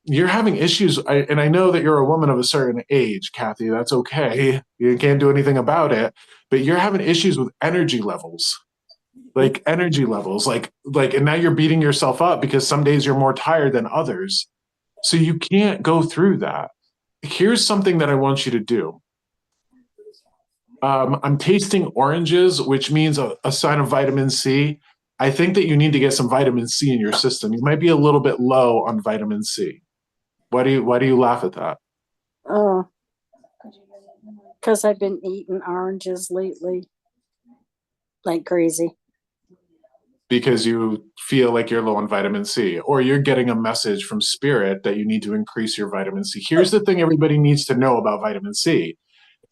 you're having issues. And I know that you're a woman of a certain age, Kathy, that's okay. You can't do anything about it, but you're having issues with energy levels. Like, and now you're beating yourself up because some days you're more tired than others. So you can't go through that. Here's something that I want you to do. I'm tasting oranges, which means a sign of vitamin C. I think that you need to get some vitamin C in your system. You might be a little bit low on vitamin C. Why do you laugh at that? Oh, because I've been eating oranges lately like crazy. Because you feel like you're low on vitamin C, or you're getting a message from spirit that you need to increase your vitamin C. Here's the thing everybody needs to know about vitamin C.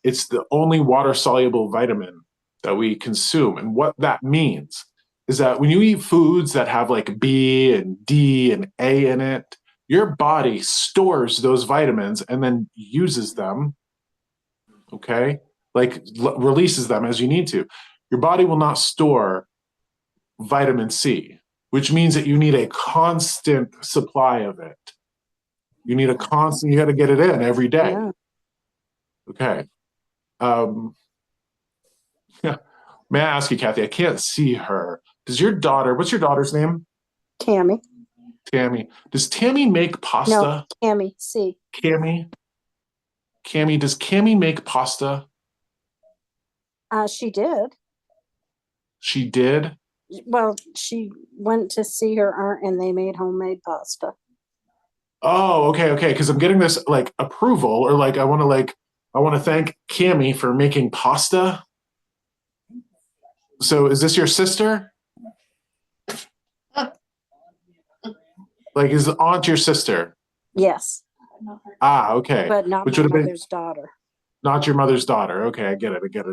It's the only water-soluble vitamin that we consume. And what that means is that when you eat foods that have like B and D and A in it, your body stores those vitamins and then uses them, okay? Like releases them as you need to. Your body will not store vitamin C, which means that you need a constant supply of it. You need a constant, you got to get it in every day. Yeah. Okay. Yeah. May I ask you, Kathy, I can't see her. What's your daughter's name? Tammy. Tammy. Does Tammy make pasta? No, Cammy. C. Cammy? Does Cammy make pasta? She did. She did? Well, she went to see her aunt and they made homemade pasta. Oh, okay. Because I'm getting this like approval, or like I want to thank Cammy for making pasta. So is this your sister? Like, is the aunt your sister? Yes, Ah, okay. but not Which my would have been mother's daughter. not your mother's daughter. Okay, I get it. Get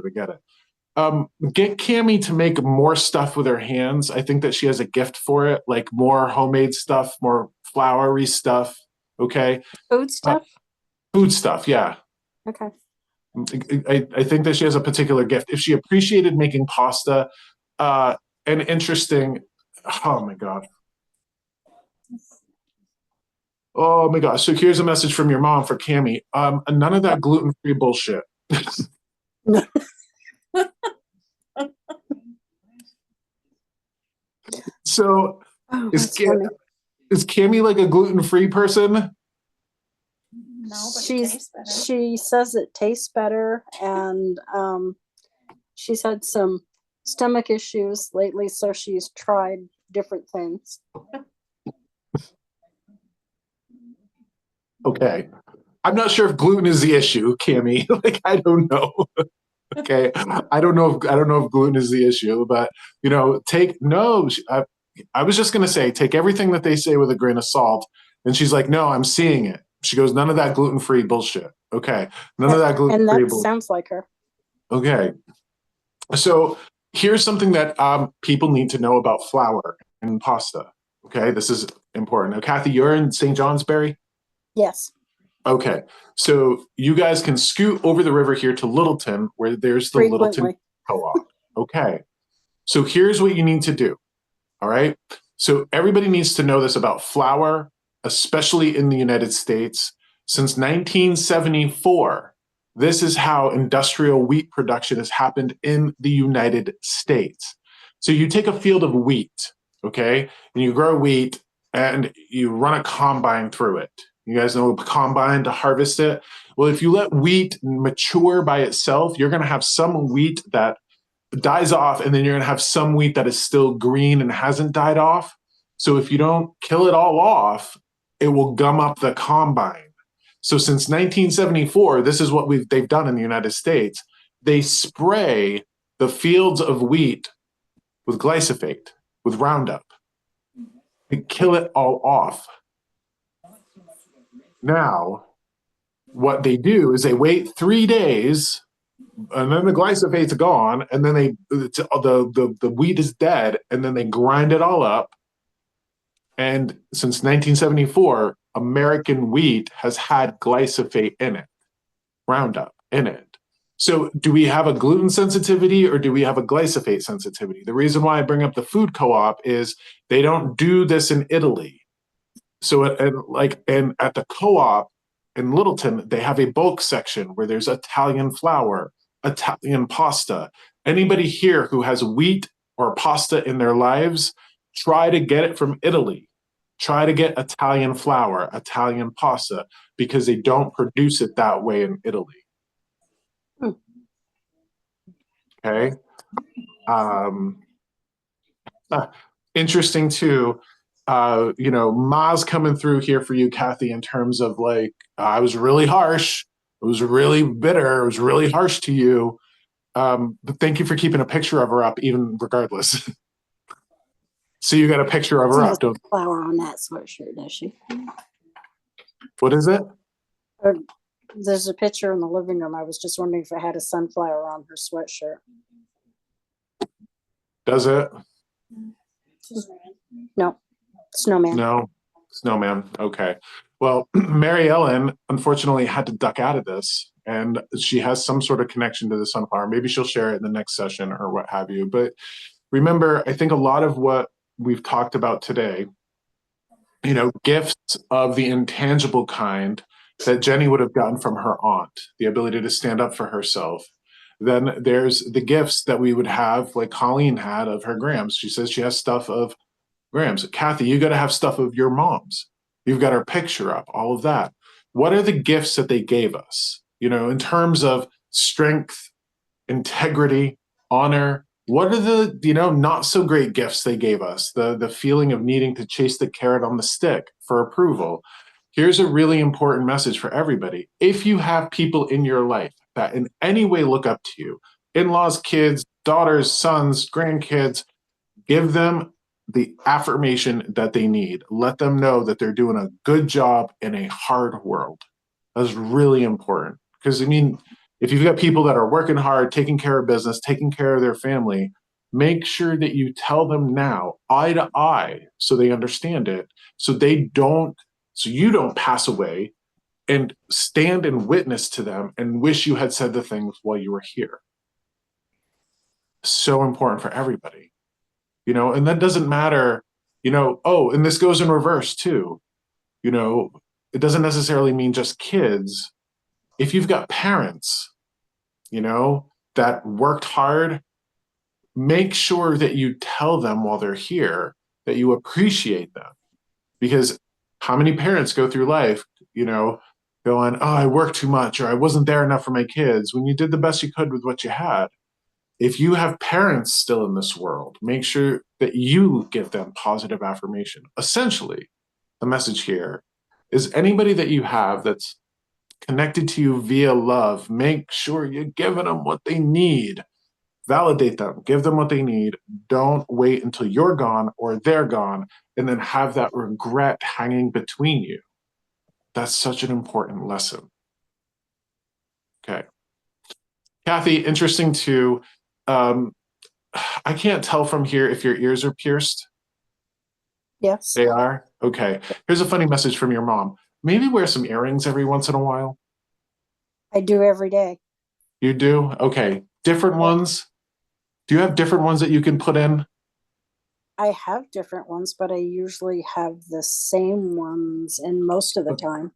Cammy to make more stuff with her hands. I think that she has a gift for it, like more homemade stuff, more floury stuff. Okay. Food stuff? Food stuff, yeah. Okay. I think that she has a particular gift. If she appreciated making pasta, and interesting, oh my God. Oh my gosh. So here's a message from your mom for Cammy. None of that gluten-free bullshit. So Oh, is that's funny. Cammy like a gluten-free person? No, but it She's tastes better. she says it tastes better, and she's had some stomach issues lately, so she's tried different things. Okay. I'm not sure if gluten is the issue, Cammy. Like, I don't know. Okay. I don't know if gluten is the issue, but I was just going to say, take everything that they say with a grain of salt. And she's like, no, I'm seeing it. She goes, none of that gluten-free bullshit. Okay. None of that And gluten-free that bullshit. sounds like her. Okay. So here's something that people need to know about flour and pasta. Okay. This is important. Now, Kathy, you're in St. Johnsbury? Yes. Okay. So you guys can scoot over the river here to Littleton, where there's the Littleton Frequently. Co-op. Okay. So here's what you need to do. All right. So everybody needs to know this about flour, especially in the United States. Since 1974, this is how industrial wheat production has happened in the United States. So you take a field of wheat, okay, and you grow wheat and you run a combine through it. You guys know a combine to harvest it? Well, if you let wheat mature by itself, you're going to have some wheat that dies off, and then you're going to have some wheat that is still green and hasn't died off. So if you don't kill it all off, it will gum up the combine. So since 1974, this is what they've done in the United States. They spray the fields of wheat with glyphosate, with Roundup, to kill it all off. Now, what they do is they wait 3 days, and then the glyphosate's gone, and then the wheat is dead, and then they grind it all up. And since 1974, American wheat has had glyphosate in it, Roundup in it. So do we have a gluten sensitivity or do we have a glyphosate sensitivity? The reason why I bring up the food co-op is they don't do this in Italy. So at the co-op in Littleton, they have a bulk section where there's Italian flour, Italian pasta. Anybody here who has wheat or pasta in their lives, try to get it from Italy. Try to get Italian flour, Italian pasta, because they don't produce it that way in Italy. Okay. Interesting too. Ma's coming through here for you, Kathy, in terms of like, I was really harsh. It was really bitter. It was really harsh to you. But thank you for keeping a picture of her up, even regardless. So you got a picture of her She up. has flour on that sweatshirt, does she? What is it? There's a picture in the living room. I was just wondering if it had a sunflower on her sweatshirt. Does it? No, snowman. No, snowman. Okay. Well, Mary Ellen unfortunately had to duck out of this, and she has some sort of connection to the sunflower. Maybe she'll share it in the next session or what have you. But remember, I think a lot of what we've talked about today gifts of the intangible kind that Jenny would have gotten from her aunt, the ability to stand up for herself. Then there's the gifts that we would have, like Colleen had of her Grams. She says she has stuff of Grams. Kathy, you got to have stuff of your mom's. You've got her picture up, all of that. What are the gifts that they gave us? In terms of strength, integrity, honor. What are the, not so great gifts they gave us? The feeling of needing to chase the carrot on the stick for approval. Here's a really important message for everybody. If you have people in your life that in any way look up to you, in-laws, kids, daughters, sons, grandkids, give them the affirmation that they need. Let them know that they're doing a good job in a hard world. That's really important. Because, if you've got people that are working hard, taking care of business, taking care of their family, make sure that you tell them now, eye to eye, so they understand it, so you don't pass away and stand and witness to them and wish you had said the things while you were here. So important for everybody. And that doesn't matter, and this goes in reverse too. It doesn't necessarily mean just kids. If you've got parents, that worked hard, make sure that you tell them while they're here that you appreciate them. Because how many parents go through life, going, oh, I worked too much, or I wasn't there enough for my kids, when you did the best you could with what you had. If you have parents still in this world, make sure that you give them positive affirmation. Essentially, the message here is anybody that you have that's connected to you via love, make sure you're giving them what they need. Validate them, give them what they need. Don't wait until you're gone or they're gone and then have that regret hanging between you. That's such an important lesson. Okay. Kathy, interesting too. I can't tell from here if your ears are pierced. Yes. They are? Okay. Here's a funny message from your mom. Maybe wear some earrings every once in a while. I do every day. You do? Okay. Different ones? Do you have different ones that you can put in? I have different ones, but I usually have the same ones in most of the time.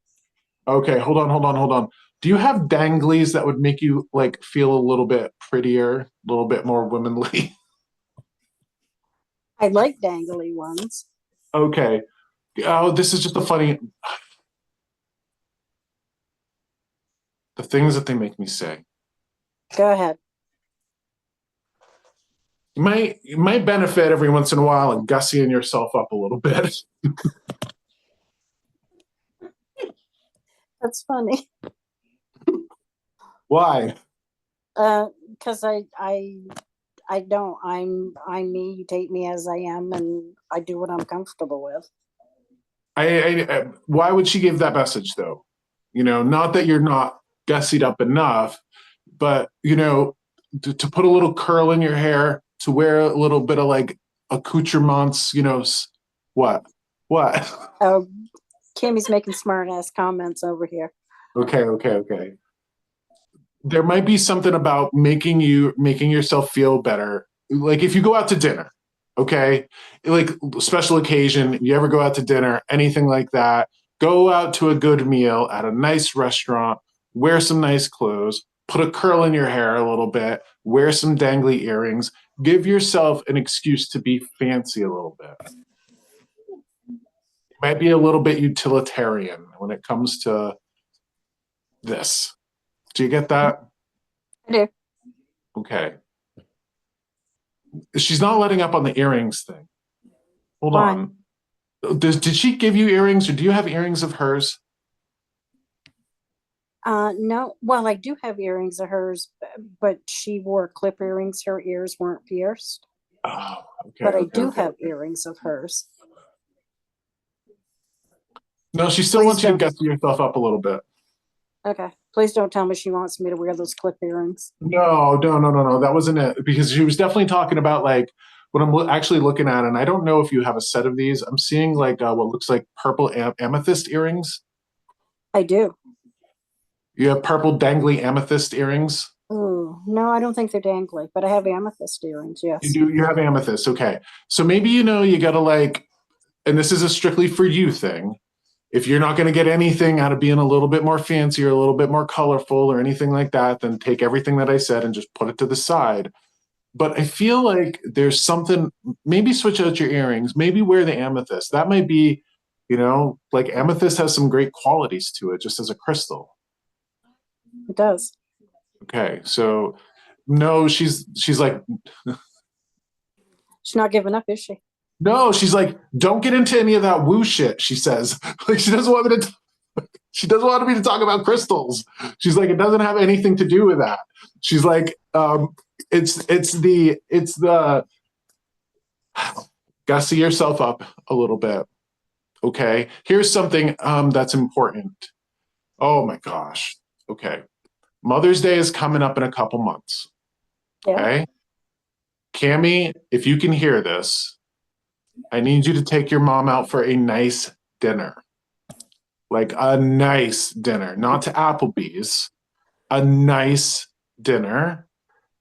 Okay, hold on. Do you have danglies that would make you feel a little bit prettier, a little bit more womanly? I like dangly ones. Okay. Oh, this is just the things that they make me say. Go ahead. You might benefit every once in a while in gussying yourself up a little bit. That's funny. Why? Because I don't. I'm me. You take me as I am, and I do what I'm comfortable with. Why would she give that message though? Not that you're not gussied up enough, but to put a little curl in your hair, to wear a little bit of accoutrements, what? Oh, Kimmy's making smart ass comments over here. Okay. There might be something about making yourself feel better. Like if you go out to dinner, okay? Special occasion, you ever go out to dinner, anything like that, go out to a good meal at a nice restaurant, wear some nice clothes, put a curl in your hair a little bit, wear some dangly earrings, give yourself an excuse to be fancy a little bit. It might be a little bit utilitarian when it comes to this. Do you get that? I do. Okay. She's not letting up on the earrings thing. Hold Why? on. Did she give you earrings, or do you have earrings of hers? No. Well, I do have earrings of hers, but she wore clip earrings. Her ears weren't pierced. Oh, okay. But I do have earrings of hers. No, she still wants you to gussy yourself up a little bit. Okay. Please don't tell me she wants me to wear those clip earrings. No. That wasn't it. Because she was definitely talking about what I'm actually looking at, and I don't know if you have a set of these. I'm seeing what looks like purple amethyst earrings. I do. You have purple dangly amethyst earrings? Oh, no, I don't think they're dangly, but I have amethyst earrings, yes. You do. You have amethyst. Okay. So maybe you got to and this is a strictly for you thing, if you're not going to get anything out of being a little bit more fancy or a little bit more colorful or anything like that, then take everything that I said and just put it to the side. But I feel like there's something, maybe switch out your earrings, maybe wear the amethyst. That might be, like amethyst has some great qualities to it just as a crystal. It does. Okay, so no, she's like, She's not giving up, is she? no, she's like, don't get into any of that woo shit, she says. Like she doesn't want me to she doesn't want me to talk about crystals. She's like, it doesn't have anything to do with that. She's like, it's the gussy yourself up a little bit. Okay. Here's something that's important. Oh my gosh. Okay. Mother's Day is coming up in a couple months. Yeah. Okay. Cammie, if you can hear this, I need you to take your mom out for a nice dinner. Like a nice dinner, not to Applebee's, a nice dinner.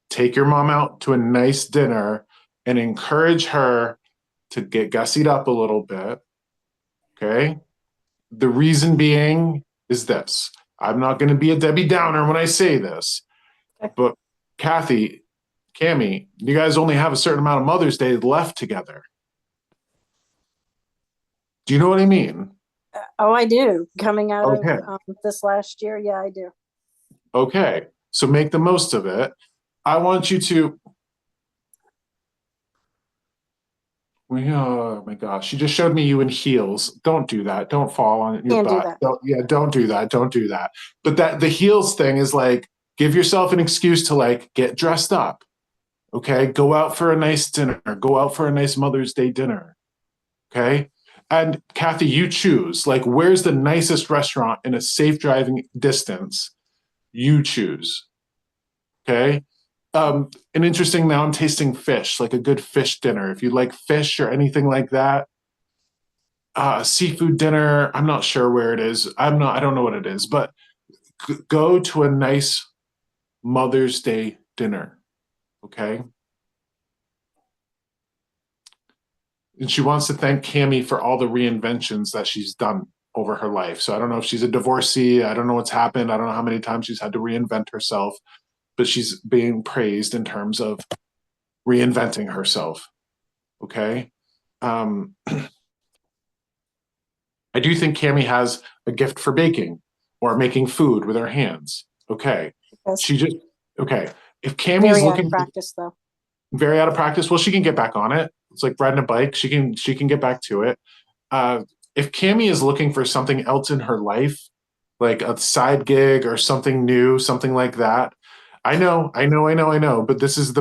Take your mom out to a nice dinner and encourage her to get gussied up a little bit. Okay. The reason being is this. I'm not going to be a Debbie Downer when I say this, but Kathy, Cammie, you guys only have a certain amount of Mother's Day left together. Do you know what I mean? Oh, I do. Coming out Okay. of this last year, yeah, I do. Okay, so make the most of it. I want you to. Oh my gosh, she just showed me you in heels. Don't do that. Don't fall on your Can't do butt. that. Don't do that. Don't do that. But that the heels thing is like, give yourself an excuse to like get dressed up. Okay, go out for a nice dinner. Go out for a nice Mother's Day dinner. Okay. And Kathy, you choose. Like, where's the nicest restaurant in a safe driving distance? You choose. Okay. And interesting, now I'm tasting fish, like a good fish dinner. If you like fish or anything like that, seafood dinner, I'm not sure where it is. I don't know what it is, but go to a nice Mother's Day dinner. Okay. And she wants to thank Cammie for all the reinventions that she's done over her life. So I don't know if she's a divorcee. I don't know what's happened. I don't know how many times she's had to reinvent herself, but she's being praised in terms of reinventing herself. Okay. I do think Cammie has a gift for baking or making food with her hands. Okay. Yes. Okay. If Cammie's Very out looking of practice, though. very out of practice, well, she can get back on it. It's like riding a bike. She can get back to it. If Cammie is looking for something else in her life, like a side gig or something new, something like that, I know, but this is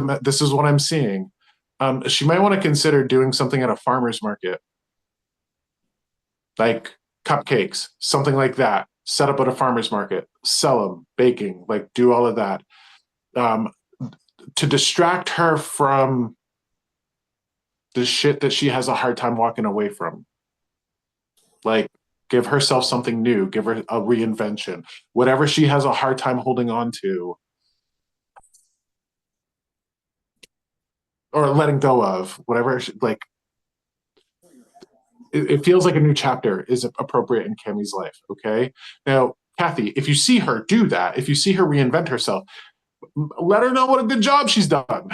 what I'm seeing. She might want to consider doing something at a farmer's market, like cupcakes, something like that. Set up at a farmer's market, sell them, baking, like do all of that. To distract her from the shit that she has a hard time walking away from. Like, give herself something new, give her a reinvention. Whatever she has a hard time holding on to or letting go of, whatever, like, it feels like a new chapter is appropriate in Cammie's life, okay? Now, Kathy, if you see her do that, if you see her reinvent herself, let her know what a good job she's done.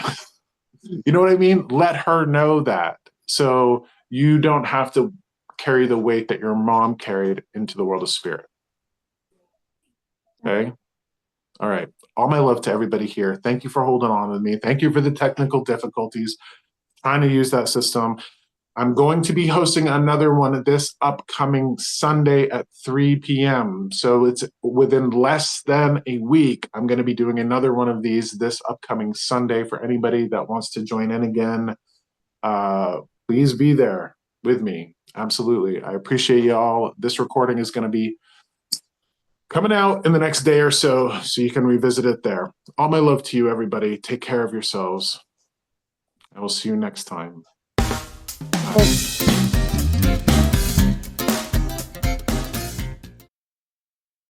You know what I mean? Let her know that. So you don't have to carry the weight that your mom carried into the world of spirit. Okay? All right. All my love to everybody here. Thank you for holding on with me. Thank you for the technical difficulties. Trying to use that system. I'm going to be hosting another one this upcoming Sunday at 3 p.m. So it's within less than a week. I'm going to be doing another one of these this upcoming Sunday for anybody that wants to join in again. Please be there with me. Absolutely. I appreciate you all. This recording is going to be coming out in the next day or so you can revisit it there. All my love to you, everybody. Take care of yourselves. I will see you next time. Thanks.